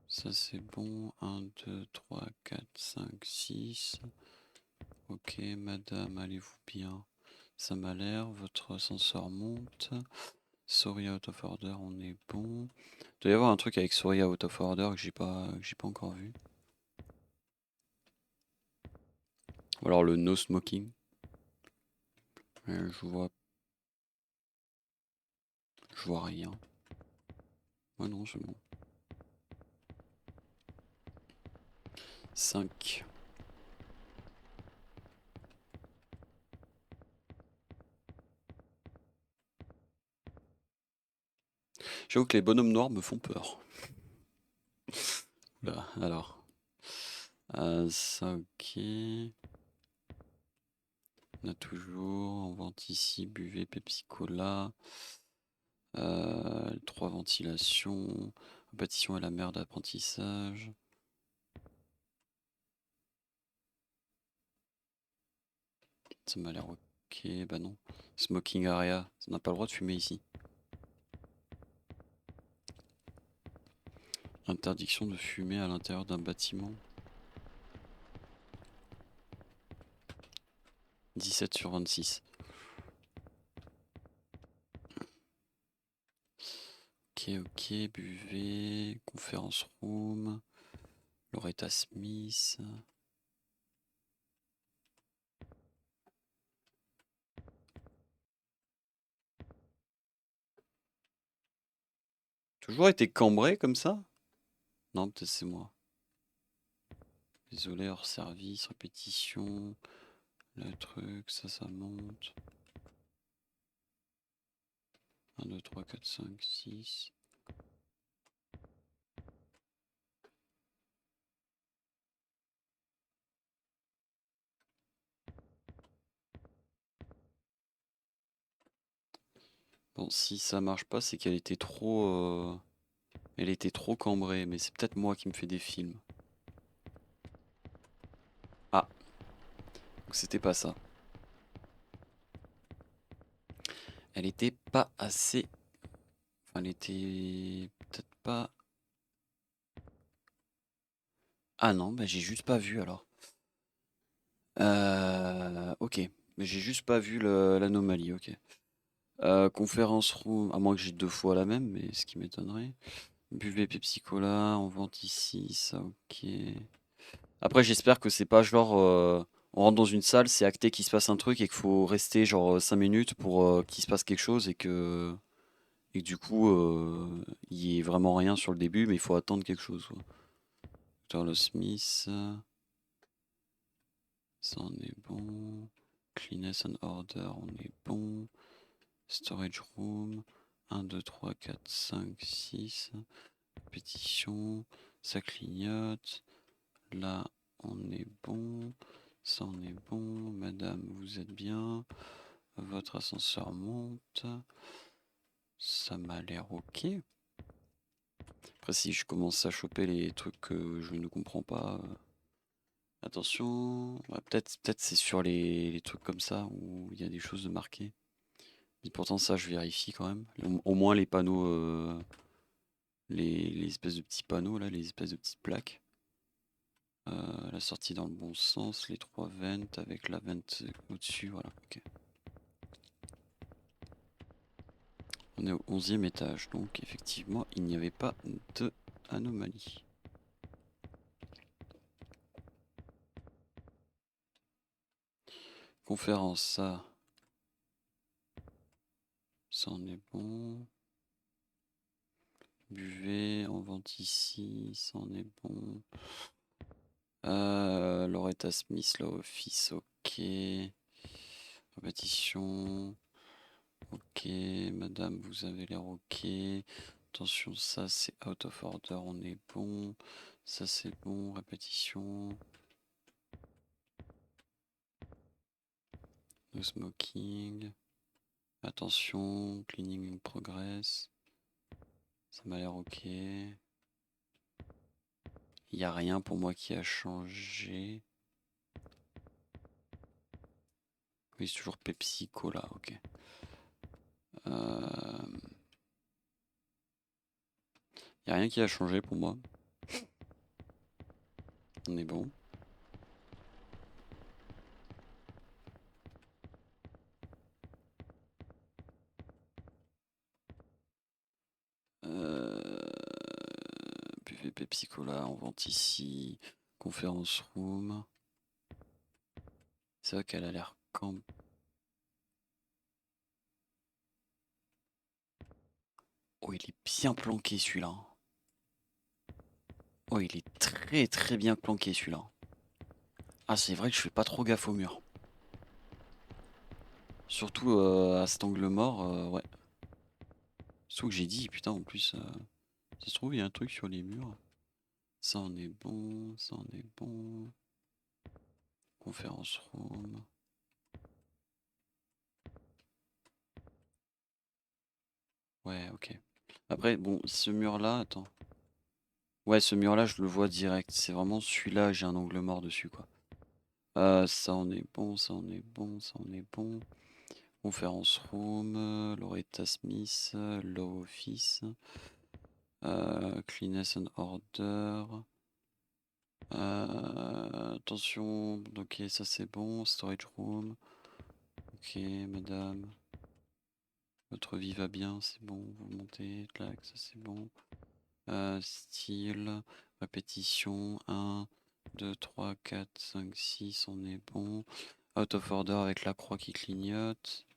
Speaker 1: Ça c'est bon. 1, 2, 3, 4, 5, 6. Ok, madame, allez-vous bien? Ça m'a l'air. Votre ascenseur monte. Sorry out of order, on est bon. Il doit y avoir un truc avec Sorry out of order que j'ai pas encore vu. Ou alors le no smoking. Je vois rien. Ouais, non, c'est bon. 5. J'avoue que les bonhommes noirs me font peur. Là, alors. Ça, ok. On a toujours. On vente ici. Buvez Pepsi Cola. 3 ventilations. Bâtiment à la mer d'apprentissage. Ça m'a l'air ok. Bah non. Smoking area. Ça n'a pas le droit de fumer ici. Interdiction de fumer à l'intérieur d'un bâtiment. 17 sur 26. Ok, ok, buvez. Conférence room. Loretta Smith. Toujours été cambré comme ça? Non, peut-être c'est moi. Désolé, hors service, répétition. Le truc, ça monte. 1, 2, 3, 4, 5, 6. Bon, si ça marche pas, c'est qu'elle était trop... Elle était trop cambrée, mais c'est peut-être moi qui me fais des films. Ah, donc c'était pas ça. Elle était pas assez... Enfin, elle était... Peut-être pas... Ah non, bah j'ai juste pas vu alors. Ok, mais j'ai juste pas vu l'anomalie, ok. Conférence room, à moins que j'ai 2 fois la même, mais ce qui m'étonnerait. Buvez Pepsi Cola, on vente ici, ça ok. Après j'espère que c'est pas genre on rentre dans une salle, c'est acté qu'il se passe un truc et qu'il faut rester genre 5 minutes pour qu'il se passe quelque chose et que du coup il y ait vraiment rien sur le début mais il faut attendre quelque chose, quoi. Dr. Smith, ça on est bon. Cleanliness and order, on est bon. Storage room, 1, 2, 3, 4, 5, 6. Pétition, ça clignote. Là, on est bon. Ça, on est bon. Madame, vous êtes bien. Votre ascenseur monte. Ça m'a l'air ok. Après, si je commence à choper les trucs que je ne comprends pas. Attention. Ouais, peut-être c'est sur les trucs comme ça où il y a des choses de marquées. Mais pourtant, ça, je vérifie quand même. Au moins les panneaux. Les espèces de petits panneaux là, les espèces de petites plaques. La sortie dans le bon sens, les 3 ventes avec la vente au-dessus, voilà, ok. On est au 11e étage, donc effectivement, il n'y avait pas de anomalie. Conférence, ça en est bon. Buvez, on vente ici, ça en est bon. Loretta Smith, là, office, ok. Répétition, ok. Madame, vous avez l'air ok. Attention, ça c'est out of order, on est bon. Ça c'est bon, répétition. No smoking. Attention, cleaning in progress. Ça m'a l'air ok. Il n'y a rien pour moi qui a changé. Oui, c'est toujours Pepsi, Cola, ok. Il n'y a rien qui a changé pour moi. On est bon. Buvez Pepsi Cola, on vente ici. Conférence room. C'est vrai qu'elle a l'air quand. Oh, il est bien planqué celui-là. Oh, il est très très bien planqué celui-là. Ah, c'est vrai que je fais pas trop gaffe au mur. Surtout à cet angle mort, ouais. Surtout que j'ai dit, putain, en plus, ça se trouve, il y a un truc sur les murs. Ça en est bon, ça en est bon. Conférence room. Ouais, ok. Après, bon, ce mur-là, attends. Ouais, ce mur-là, je le vois direct. C'est vraiment celui-là, j'ai un angle mort dessus, quoi. Ça en est bon, ça en est bon, ça en est bon. Conférence room, Loretta Smith, Law Office, Cleanliness and Order. Attention, ok, ça c'est bon. Storage room. Ok, madame. Votre vie va bien, c'est bon. Vous montez, clac, ça c'est bon. Style, répétition, 1, 2, 3, 4, 5, 6, on est bon. Out of order avec la croix qui clignote.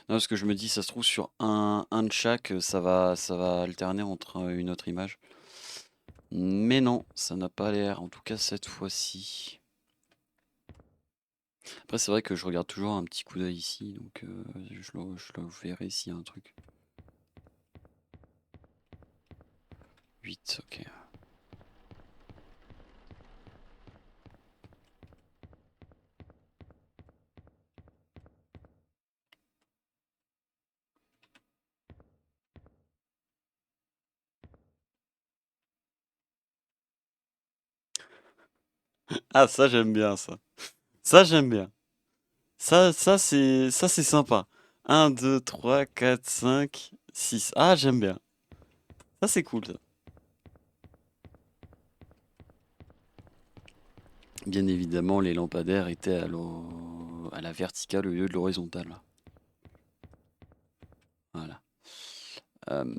Speaker 1: Non, parce que je me dis, ça se trouve sur un de chaque, ça va alterner entre une autre image. Mais non, ça n'a pas l'air, en tout cas cette fois-ci. Après, c'est vrai que je regarde toujours un petit coup d'œil ici, donc je le verrai s'il y a un truc. 8, ok. Ah, ça j'aime bien ça. Ça j'aime bien. Ça c'est sympa. 1, 2, 3, 4, 5, 6. Ah, j'aime bien. Ça c'est cool ça. Bien évidemment, les lampadaires étaient à la verticale au lieu de l'horizontale. Voilà. Euh,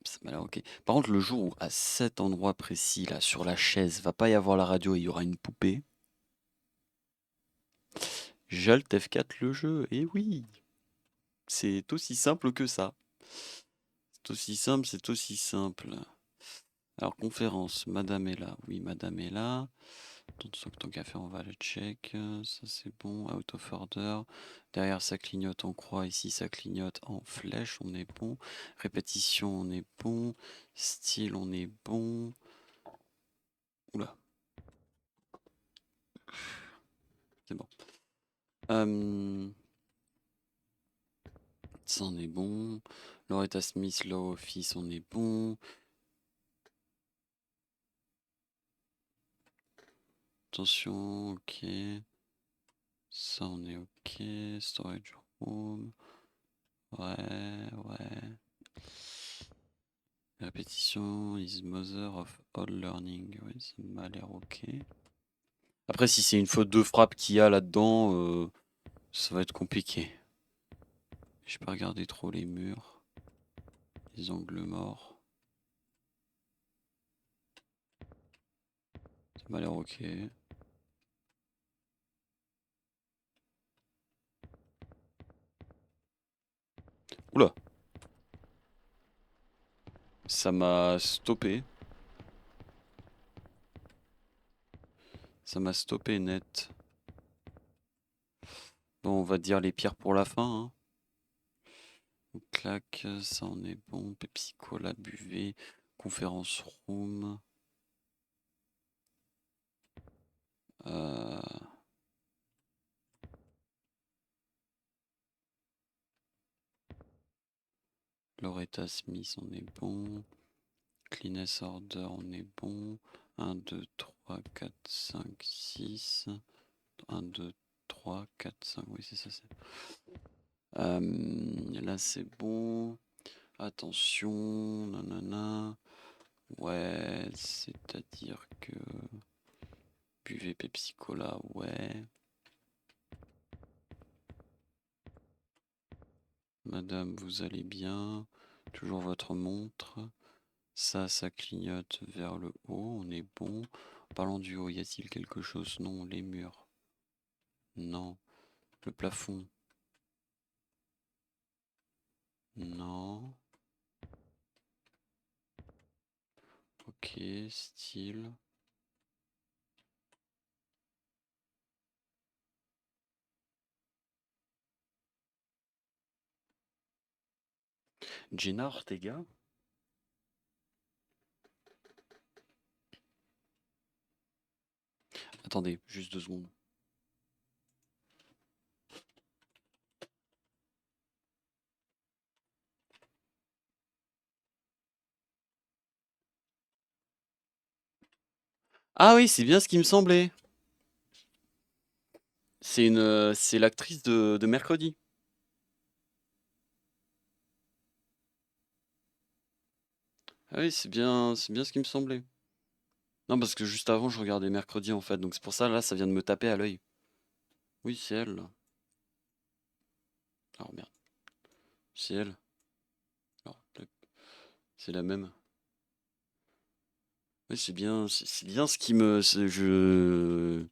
Speaker 1: Ça m'a l'air ok. Par contre, le jour où à cet endroit précis, là, sur la chaise, va pas y avoir la radio et il y aura une poupée, j'alte F4 le jeu. Et oui, c'est aussi simple que ça. C'est aussi simple, c'est aussi simple. Alors, conférence, madame est là. Oui, madame est là. Tant qu'à faire, on va le check. Ça, c'est bon. Out of order. Derrière, ça clignote en croix. Ici, ça clignote en flèche. On est bon. Répétition, on est bon. Style, on est bon. Oula, c'est bon. Ça, on est bon. Loretta Smith, Law Office, on est bon. Attention, ok. Ça, on est ok. Storage room. Ouais, ouais. Répétition is mother of all learning. Oui, ça m'a l'air ok. Après, si c'est une faute de frappe qu'il y a là-dedans, Ça va être compliqué. Je peux pas regarder trop les murs. Les angles morts. Ça m'a l'air ok. Oula! Ça m'a stoppé. Ça m'a stoppé net. Bon, on va dire les pires pour la fin, hein. Clac, ça en est bon. Pepsi Cola, buvez. Conférence room. Euh... Loretta Smith, on est bon. Cleanest Order, on est bon. 1, 2, 3, 4, 5, 6. 1, 2, 3, 4, 5. Oui, c'est ça. Là, c'est bon. Attention. Nanana. Ouais, c'est-à-dire que. Buvez Pepsi Cola, ouais. Madame, vous allez bien. Toujours votre montre. Ça clignote vers le haut, on est bon. Parlons du haut, y a-t-il quelque chose? Non, les murs. Non. Le plafond. Non. Ok, style. Jenna Ortega? Attendez, juste 2 secondes. Ah oui, c'est bien ce qui me semblait. C'est l'actrice de Mercredi. Ah oui, c'est bien ce qui me semblait. Non, parce que juste avant, je regardais Mercredi en fait, donc c'est pour ça, là, ça vient de me taper à l'œil. Oui, c'est elle. Alors merde, c'est elle. Alors, c'est la même. Oui, c'est bien ce qui me, je.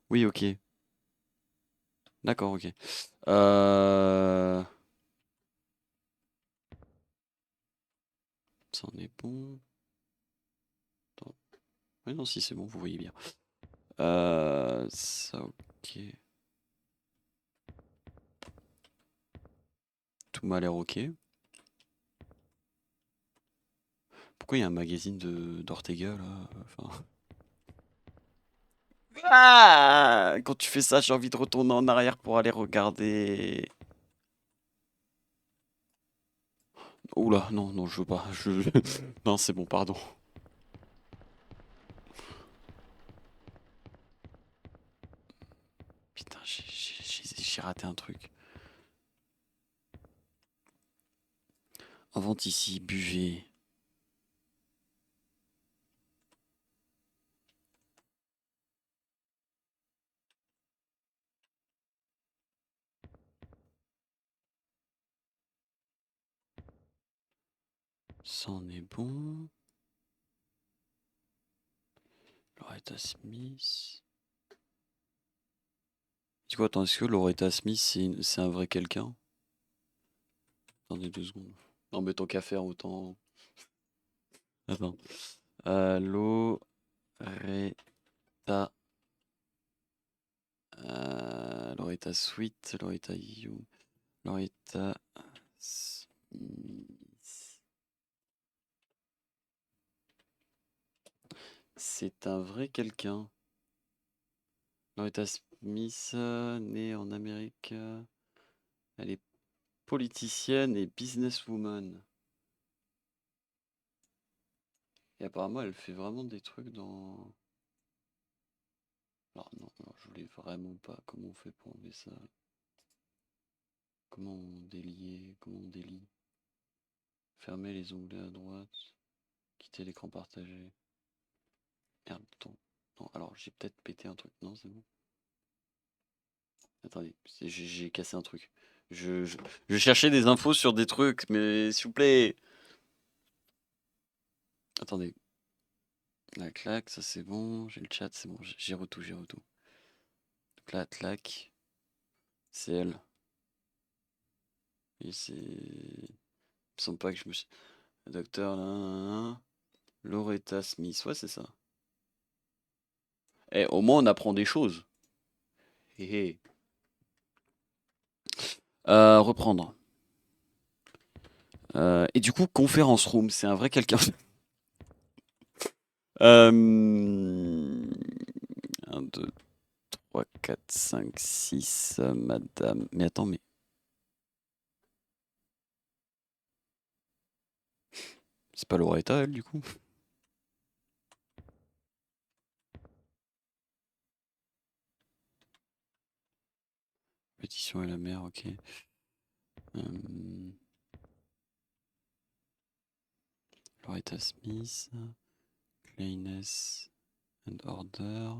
Speaker 1: Oui, ok, d'accord, ok. Euh... Ça en est bon. Attends. Oui, non, si c'est bon, vous voyez bien. Ça, ok. Tout m'a l'air ok. Pourquoi il y a un magazine d'Ortega là? Enfin... Ah, quand tu fais ça, j'ai envie de retourner en arrière pour aller regarder. Oula, non, non, je veux pas. Non, c'est bon, pardon. Putain, j'ai raté un truc. Invente ici, buvez. Ça en est bon. Loretta Smith. C'est quoi, attends, est-ce que Loretta Smith, c'est un vrai quelqu'un? Attendez 2 secondes. Non, mais tant qu'à faire, autant. Attends. Loretta. Loretta Sweet, Loretta You. Loretta Smith. C'est un vrai quelqu'un. Loretta Smith, née en Amérique. Elle est politicienne et businesswoman. Et apparemment, elle fait vraiment des trucs dans. Alors non, non, je voulais vraiment pas. Comment on fait pour enlever ça? Comment on délie? Comment on délie? Fermer les onglets à droite. Quitter l'écran partagé. Merde, attends. Non, alors j'ai peut-être pété un truc. Non, c'est bon. Attendez, j'ai cassé un truc. Je, je, je cherchais des infos sur des trucs, mais s'il vous plaît. Attendez. La claque, ça c'est bon. J'ai le chat, c'est bon. J'ai retout, j'ai retout. Donc là, claque, c'est elle. Et c'est. Il me semble pas que je me suis. Docteur, là. Loretta Smith, ouais, c'est ça. Eh, au moins on apprend des choses. Hé hé. Reprendre. Et du coup, conférence room, c'est un vrai quelqu'un. Euh... 1, 2, 3, 4, 5, 6, madame. Mais attends, mais. C'est pas Loretta, elle, du coup? Pétition et la mère, ok. Euh... Loretta Smith. Cleanness and order.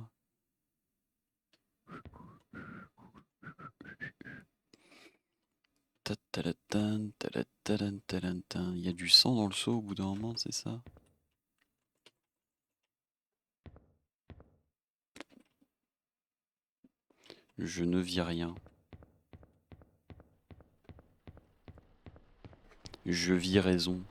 Speaker 1: Il y a du sang dans le seau au bout d'un moment, c'est ça? Je ne vis rien. Je vis raison.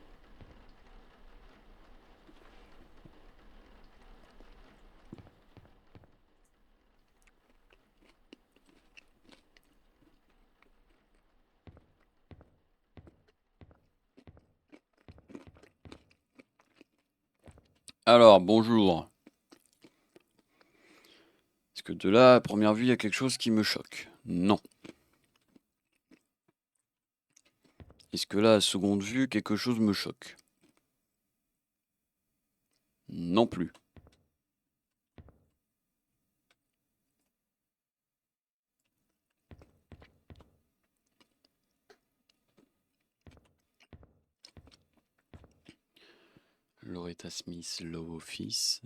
Speaker 1: Alors, bonjour. Est-ce que de là, à première vue, il y a quelque chose qui me choque? Non. Est-ce que là, à seconde vue, quelque chose me choque? Non plus. Loretta Smith, Low Office.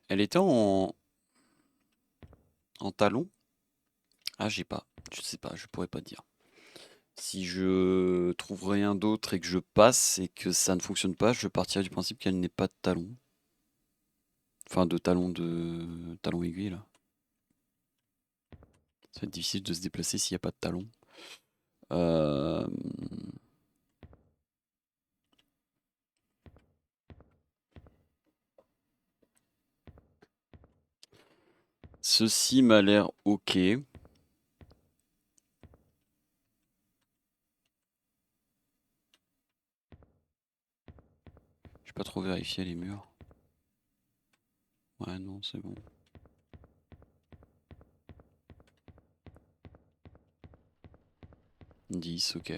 Speaker 1: Elle était en talon? Ah, j'ai pas. Je sais pas, je pourrais pas dire. Si je trouve rien d'autre et que je passe et que ça ne fonctionne pas, je partirai du principe qu'elle n'est pas de talon. Enfin, de talon aiguille, là. Ça va être difficile de se déplacer s'il n'y a pas de talon. Euh, Ceci m'a l'air ok. J'ai pas trop vérifié les murs. Ouais, non, c'est bon. 10, ok.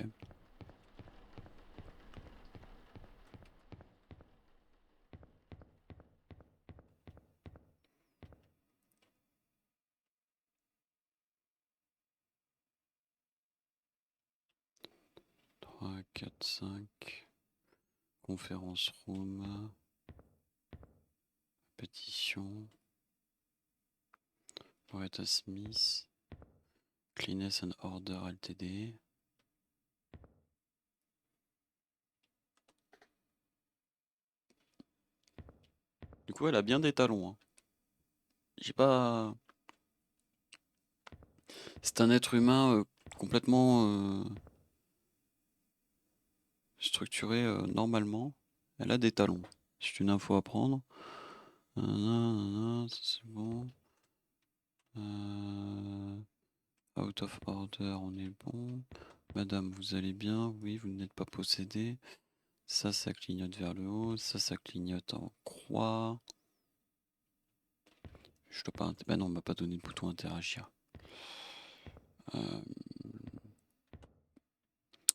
Speaker 1: 3, 4, 5. Conférence room. Pétition. Loretta Smith. Cleanness and Order Ltd. Du coup, elle a bien des talons, hein. J'ai pas. C'est un être humain complètement structuré normalement. Elle a des talons. C'est une info à prendre. Ça, c'est bon. Out of order, on est bon. Madame, vous allez bien? Oui, vous n'êtes pas possédé. Ça clignote vers le haut. Ça clignote en croix. Je dois pas. Bah non, on m'a pas donné le bouton interagir.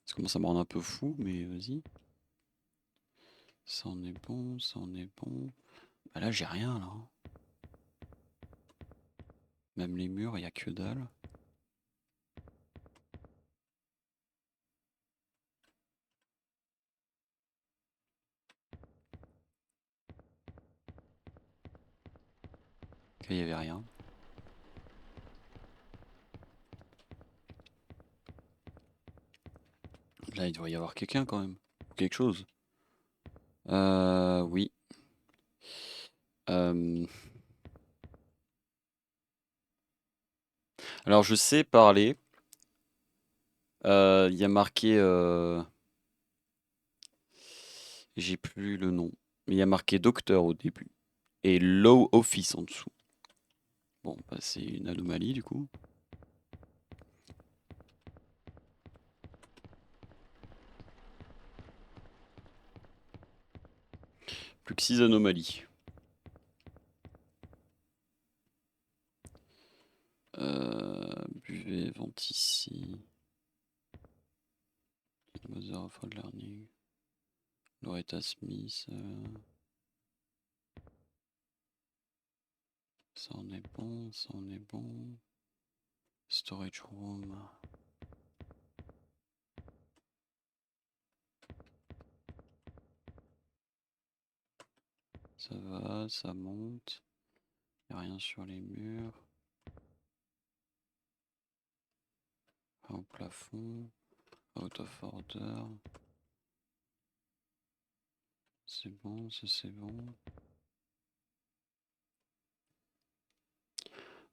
Speaker 1: Ça commence à me rendre un peu fou, mais vas-y. Ça en est bon, ça en est bon. Bah là, j'ai rien là. Même les murs, il n'y a que dalle. Ok, il n'y avait rien. Là, il doit y avoir quelqu'un quand même. Quelque chose. Oui. Euh, Alors, je sais parler. Il y a marqué. J'ai plus le nom. Mais il y a marqué docteur au début. Et low office en dessous. Bon, bah, c'est une anomalie du coup. Plus que 6 anomalies. Buvez, vente ici. Mother of Learning. Loretta Smith. Ça en est bon, ça en est bon. Storage room. Ça va, ça monte. Y'a rien sur les murs. Au plafond. Out of order. C'est bon, ça c'est bon.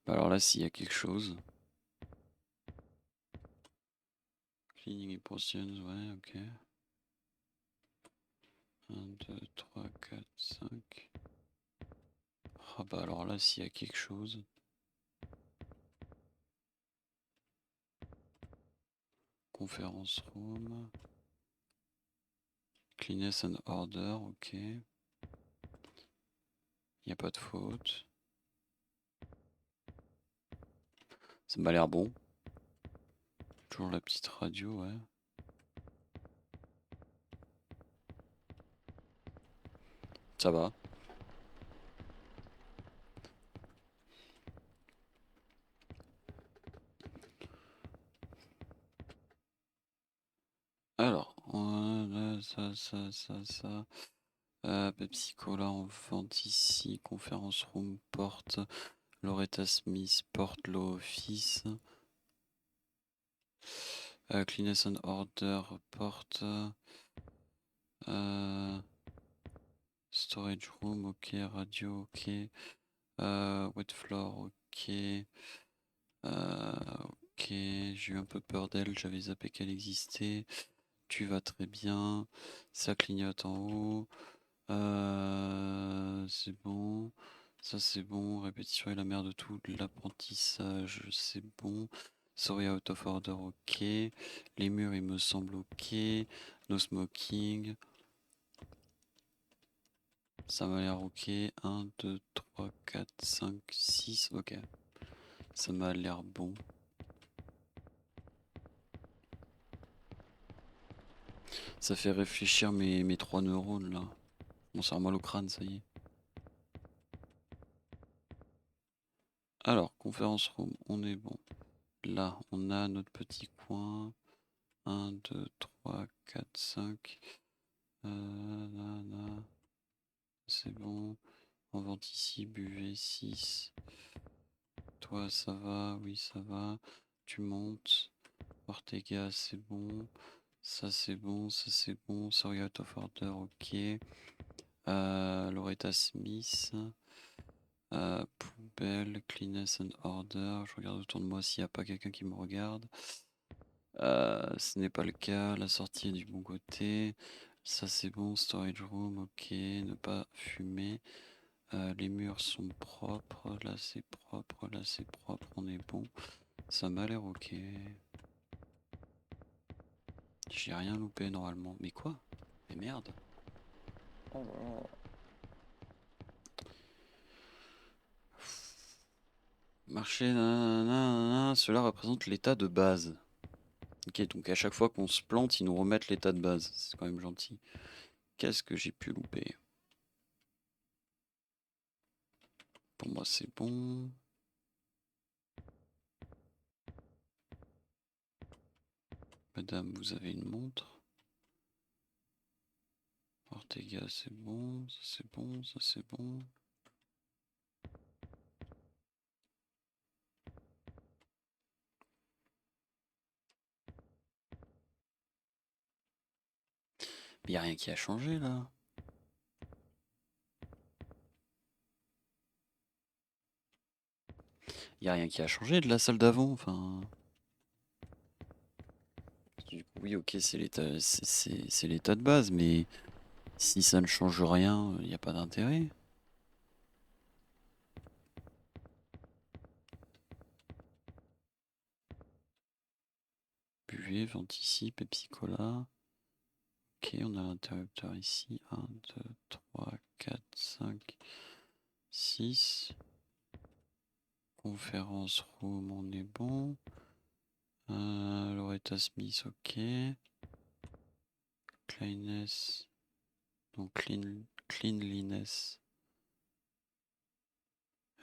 Speaker 1: Bah alors là, s'il y a quelque chose. Cleaning portions, ouais, ok. 1, 2, 3, 4, 5. Ah bah alors là, s'il y a quelque chose. Conference room. Cleanness and order, ok. Y a pas de faute. Ça m'a l'air bon. Toujours la petite radio, ouais. Ça va. Alors, ça. Pepsi Cola en vente ici. Conférence room, porte. Loretta Smith, porte low office. Cleanness and order, porte. Storage room, ok. Radio, ok. Wet floor, ok. Ok, j'ai eu un peu peur d'elle, j'avais zappé qu'elle existait. Tu vas très bien. Ça clignote en haut. C'est bon. Ça c'est bon. Répétition est la mère de tout. L'apprentissage, c'est bon. Sorry out of order, ok. Les murs, il me semble ok. No smoking. Ça m'a l'air ok. 1, 2, 3, 4, 5, 6. Ok. Ça m'a l'air bon. Ça fait réfléchir mes 3 neurones là. Bon, ça a mal au crâne, ça y est. Alors, conférence room, on est bon. Là, on a notre petit coin. 1, 2, 3, 4, 5. Là. C'est bon. On vente ici, buvez 6. Toi, ça va, oui, ça va. Tu montes. Ortega, c'est bon. Ça, c'est bon, ça, c'est bon. Sorry out of order, ok. Loretta Smith. Poubelle, cleanness and order. Je regarde autour de moi s'il n'y a pas quelqu'un qui me regarde. Ce n'est pas le cas. La sortie est du bon côté. Ça c'est bon. Storage room, ok. Ne pas fumer. Les murs sont propres. Là c'est propre. Là c'est propre. On est bon. Ça m'a l'air ok. J'ai rien loupé normalement. Mais quoi? Mais merde. Marché, nanana, cela représente l'état de base. Ok, donc à chaque fois qu'on se plante, ils nous remettent l'état de base. C'est quand même gentil. Qu'est-ce que j'ai pu louper? Pour moi, c'est bon. Madame, vous avez une montre. Ortega, c'est bon. Ça, c'est bon. Ça, c'est bon. Mais y a rien qui a changé là. Y a rien qui a changé de la salle d'avant, enfin. Du coup, oui, ok, c'est l'état, c'est l'état de base, mais si ça ne change rien, il n'y a pas d'intérêt. Buvez, Ventici, Pepsi Cola. Ok, on a l'interrupteur ici. 1, 2, 3, 4, 5, 6. Conférence room, on est bon. Loretta Smith, ok. Cleanness. Donc cleanliness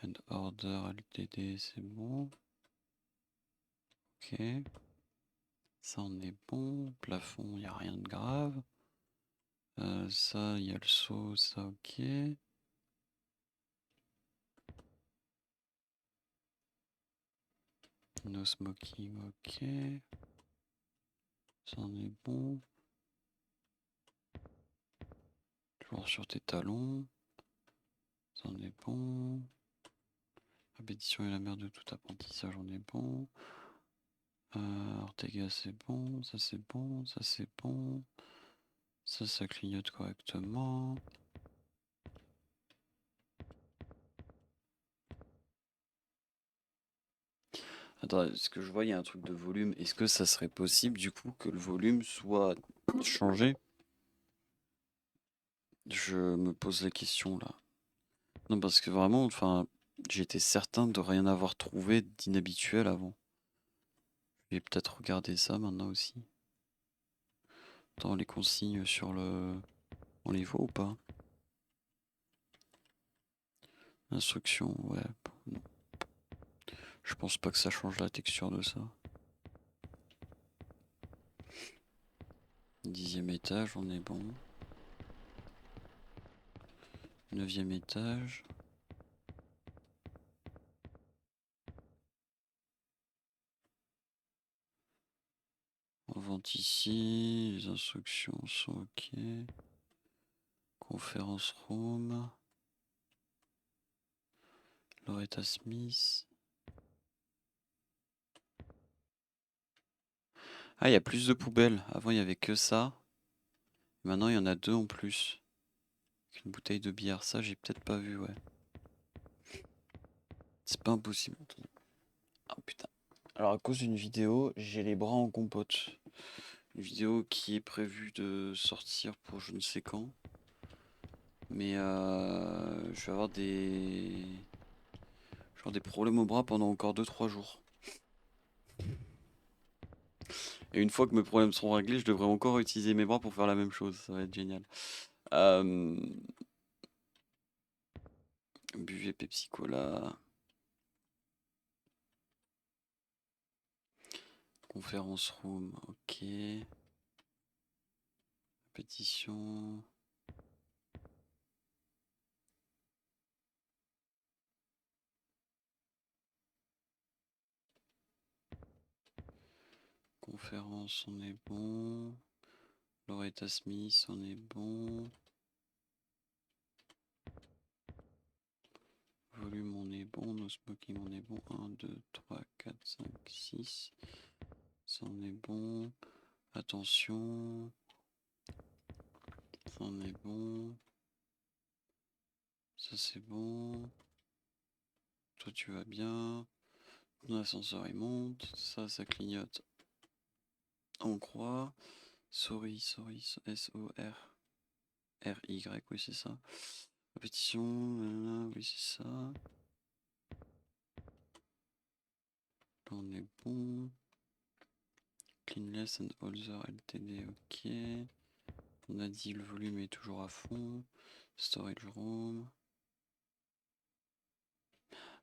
Speaker 1: and order LTD, c'est bon. Ok. Ça, on est bon. Plafond, il n'y a rien de grave. Ça, il y a le seau, ça, ok. No smoking, ok. Ça, on est bon. Toujours sur tes talons. Ça, on est bon. Répétition est la mère de tout apprentissage, on est bon. Ortega, c'est bon. Ça, c'est bon. Ça, c'est bon. Ça clignote correctement. Attends, ce que je vois, il y a un truc de volume. Est-ce que ça serait possible du coup que le volume soit changé? Je me pose la question là. Non, parce que vraiment, enfin, j'étais certain de rien avoir trouvé d'inhabituel avant. Je vais peut-être regarder ça maintenant aussi. Attends, les consignes sur le. On les voit ou pas? Instruction, ouais. Non. Je pense pas que ça change la texture de ça. 10e étage, on est bon. 9e étage. On vente ici. Les instructions sont ok. Conférence room. Loretta Smith. Ah, il y a plus de poubelles. Avant, il y avait que ça. Maintenant, il y en a 2 en plus. Une bouteille de bière. Ça, j'ai peut-être pas vu, ouais. C'est pas impossible. Ah putain. Alors, à cause d'une vidéo, j'ai les bras en compote. Une vidéo qui est prévue de sortir pour je ne sais quand. Mais je vais avoir des problèmes au bras pendant encore 2-3 jours. Et une fois que mes problèmes seront réglés, je devrais encore utiliser mes bras pour faire la même chose. Ça va être génial. Buvez Pepsi Cola. Conférence room, ok. Pétition. Conférence, on est bon. Loretta Smith, on est bon. Volume, on est bon. No smoking, on est bon. 1, 2, 3, 4, 5, 6. Ça, on est bon. Attention. Ça, on est bon. Ça, c'est bon. Toi, tu vas bien. Ton ascenseur, il monte. Ça clignote. On croit. Sorry, S-O-R. R-Y, oui, c'est ça. Répétition, oui, c'est ça. Là, on est bon. Cleanless and Holzer LTD, ok. On a dit le volume est toujours à fond. Storage room.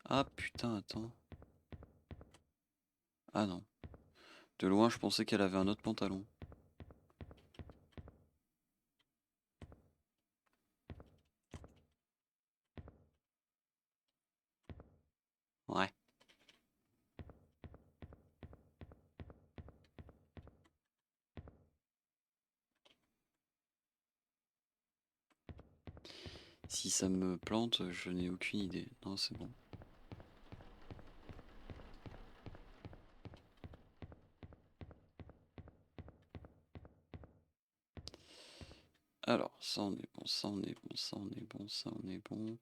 Speaker 1: Ah putain, attends. Ah non. De loin, je pensais qu'elle avait un autre pantalon. Ouais. Si ça me plante, je n'ai aucune idée. Non, c'est bon. Alors, ça on est bon, ça on est bon, ça on est bon, ça on est bon,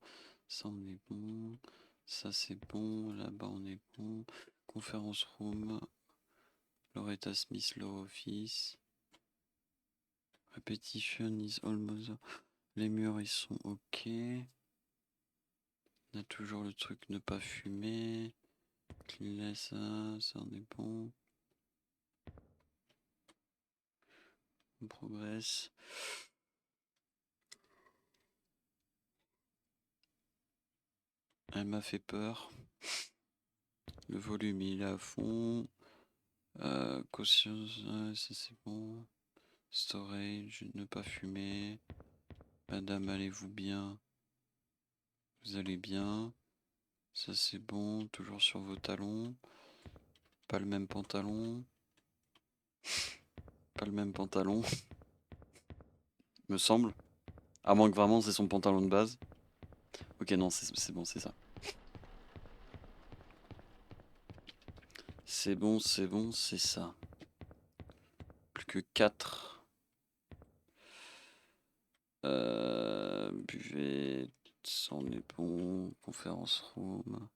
Speaker 1: ça on est bon, ça c'est bon, là-bas on est bon. Conference room, Loretta Smith, Law Office. Repetition is almost. Les murs ils sont ok. On a toujours le truc ne pas fumer. Cleanliness, ça on est bon. On progresse. Elle m'a fait peur. Le volume il est à fond. Caution, ça c'est bon. Storage, ne pas fumer. Madame, allez-vous bien? Vous allez bien? Ça c'est bon. Toujours sur vos talons. Pas le même pantalon. Pas le même pantalon. Me semble. À moins que vraiment c'est son pantalon de base. Ok, non, c'est bon, c'est ça. C'est bon, c'est ça. Plus que 4. Buvette, ça on est bon. Conférence room.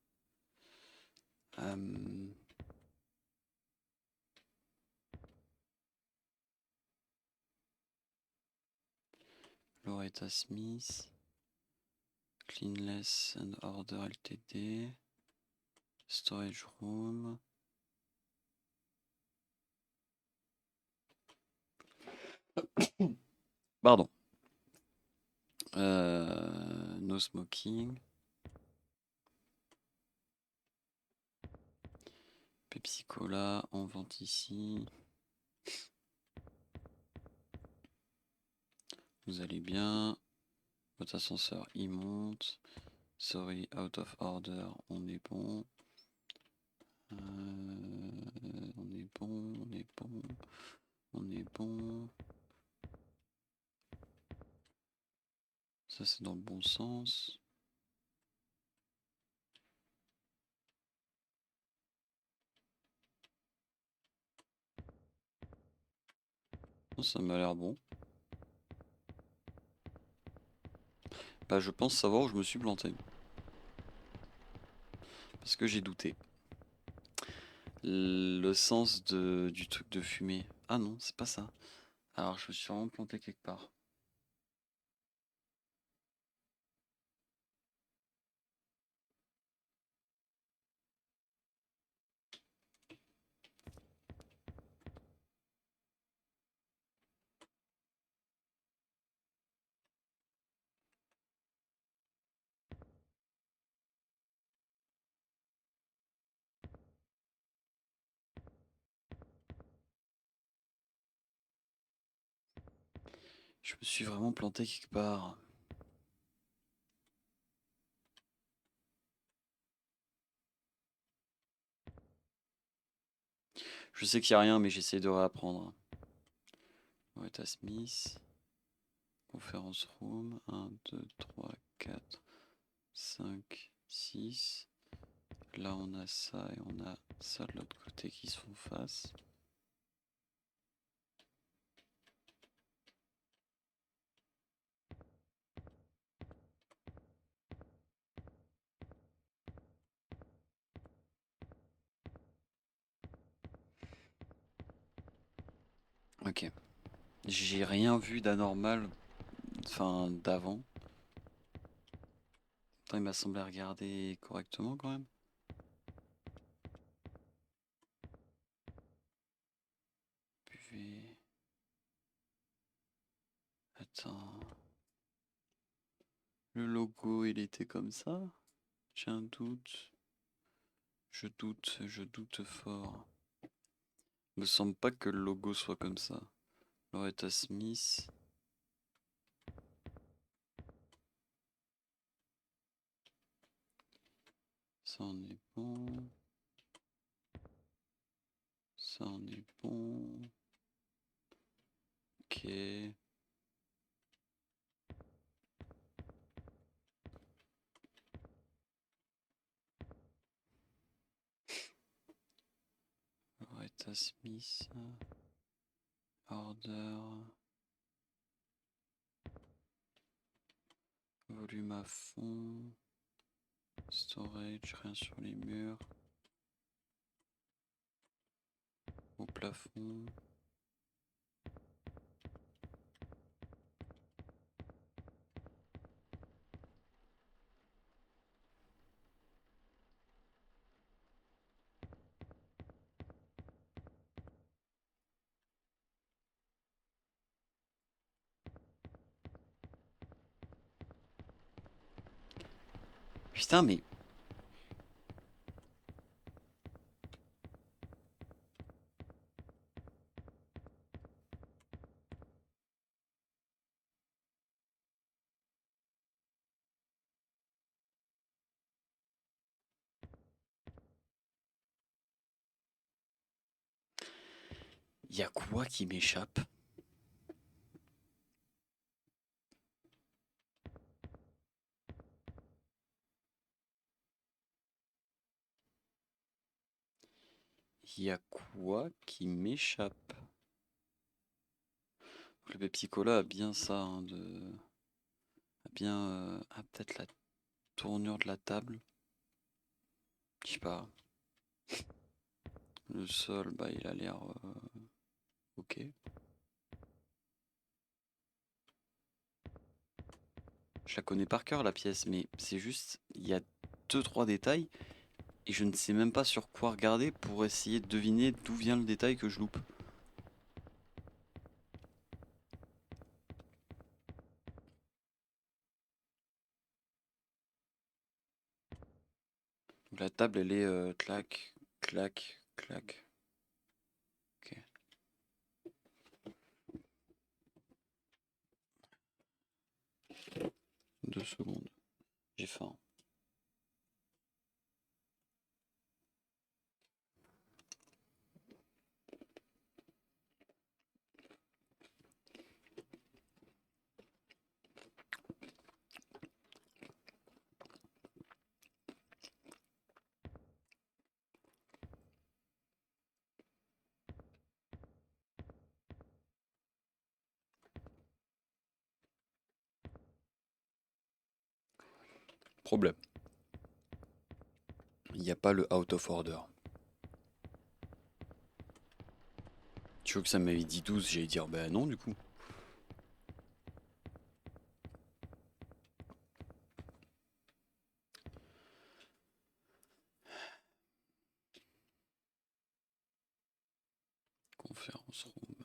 Speaker 1: Loretta Smith. Cleanless and Order Ltd. Storage room. Pardon. No smoking. Pepsi Cola en vente ici. Vous allez bien. Votre ascenseur il monte. Sorry, out of order. On est bon. On est bon, on est bon. On est bon. Ça c'est dans le bon sens. Ça m'a l'air bon. Bah je pense savoir où je me suis planté. Parce que j'ai douté. Le sens du truc de fumée. Ah non, c'est pas ça. Alors je me suis vraiment planté quelque part. Je me suis vraiment planté quelque part. Je sais qu'il n'y a rien, mais j'essaie de réapprendre. Loretta Smith. Conférence room. 1, 2, 3, 4, 5, 6. Là, on a ça et on a ça de l'autre côté qui se font face. Ok. J'ai rien vu d'anormal, enfin d'avant. Attends, il m'a semblé regarder correctement quand même. Buvez. Attends. Le logo, il était comme ça? J'ai un doute. Je doute fort. Me semble pas que le logo soit comme ça. Loretta Smith. Ça en est bon. Ça en est bon. Ok. Smith. Order. Volume à fond. Storage, rien sur les murs. Au plafond. Putain, mais... Y a quoi qui m'échappe? Y a quoi qui m'échappe? Le Pepsi Cola a bien ça, hein, a bien... peut-être la tournure de la table. Je sais pas. Le sol, bah il a l'air... ok. Je la connais par cœur la pièce, mais c'est juste... Il y a 2-3 détails, et je ne sais même pas sur quoi regarder pour essayer de deviner d'où vient le détail que je loupe. Donc la table, elle est clac, clac, clac. Ok. 2 secondes. J'ai faim. Problème. Il n'y a pas le out of order. Tu veux que ça m'avait dit 12, j'allais dire bah non du coup. Conférence room.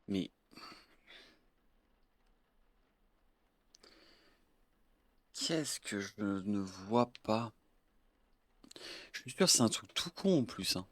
Speaker 1: Mais qu'est-ce que je ne vois pas? Je suis sûr que c'est un truc tout con en plus, hein.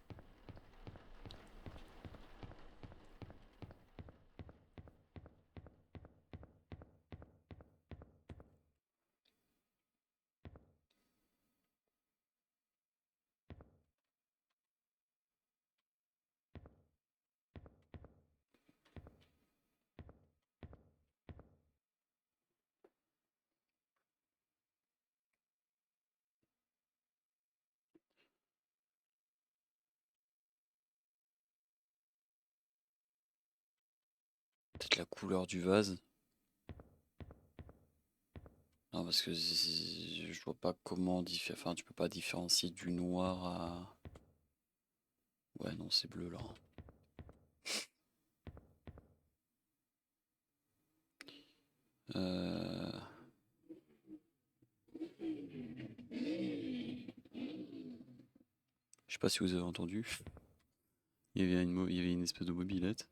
Speaker 1: Peut-être la couleur du vase. Non, parce que je vois pas comment enfin, tu peux pas différencier du noir à... Ouais, non, c'est bleu là. Euh... Je sais pas si vous avez entendu. Il y avait une espèce de mobilette.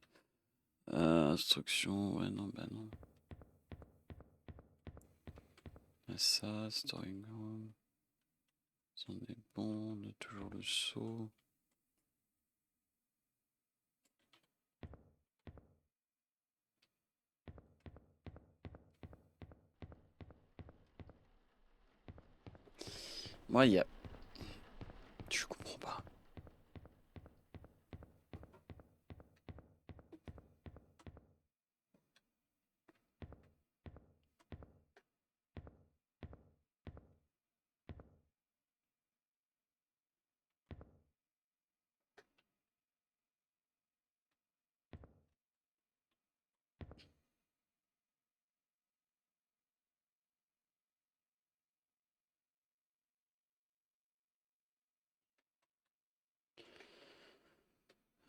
Speaker 1: Instruction, ouais, non, bah non. Ça, Storing Home. Ça en est bon, on a toujours le saut. Moi, il y a. Je comprends pas.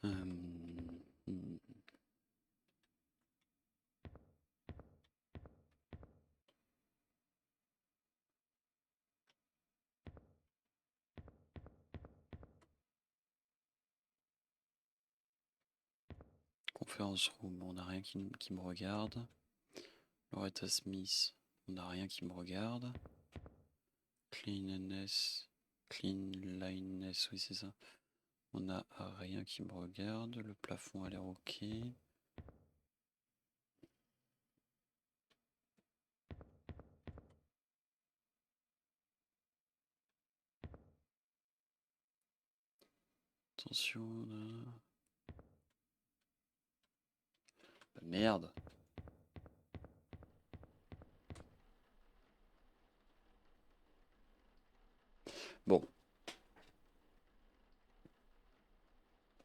Speaker 1: Hmm. Conférence room, on n'a rien qui me regarde. Loretta Smith, on n'a rien qui me regarde. Cleanliness, cleanliness, oui c'est ça. On n'a rien qui me regarde. Le plafond a l'air ok. Attention là. Merde. Bon.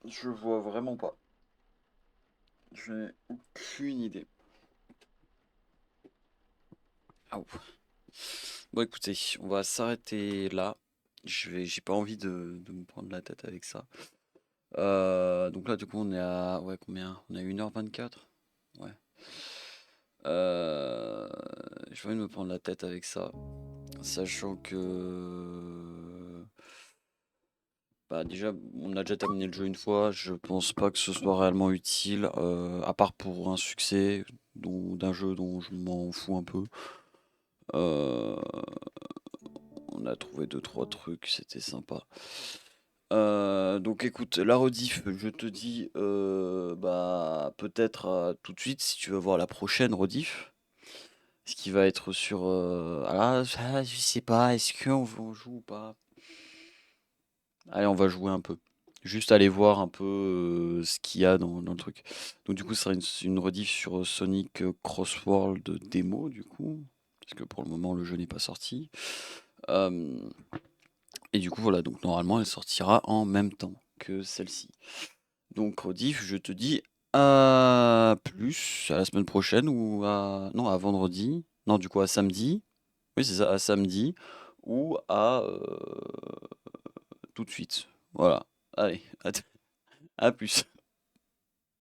Speaker 1: Je vois vraiment pas. Je n'ai aucune idée. Ah, bon écoutez, on va s'arrêter là. J'ai pas envie de me prendre la tête avec ça. Donc là du coup on est à ouais combien? On est à 1h24. Ouais. J'ai envie de me prendre la tête avec ça. Sachant que bah déjà on a déjà terminé le jeu une fois, je pense pas que ce soit réellement utile, à part pour un succès d'un jeu dont je m'en fous un peu. Euh, on a trouvé deux trois trucs, c'était sympa. Donc écoute, la rediff, je te dis bah peut-être tout de suite si tu veux voir la prochaine rediff. Ce qui va être sur je sais pas, est-ce qu'on joue ou pas? Allez, on va jouer un peu. Juste aller voir un peu ce qu'il y a dans le truc. Donc du coup, ce sera une rediff sur Sonic Crossworld démo du coup. Parce que pour le moment, le jeu n'est pas sorti. Euh, et du coup, voilà, donc normalement, elle sortira en même temps que celle-ci. Donc rediff, je te dis à plus, à la semaine prochaine ou à... Non, à vendredi. Non, du coup, à samedi. Oui, c'est ça, à samedi. Ou à tout de suite. Voilà. Allez, à plus.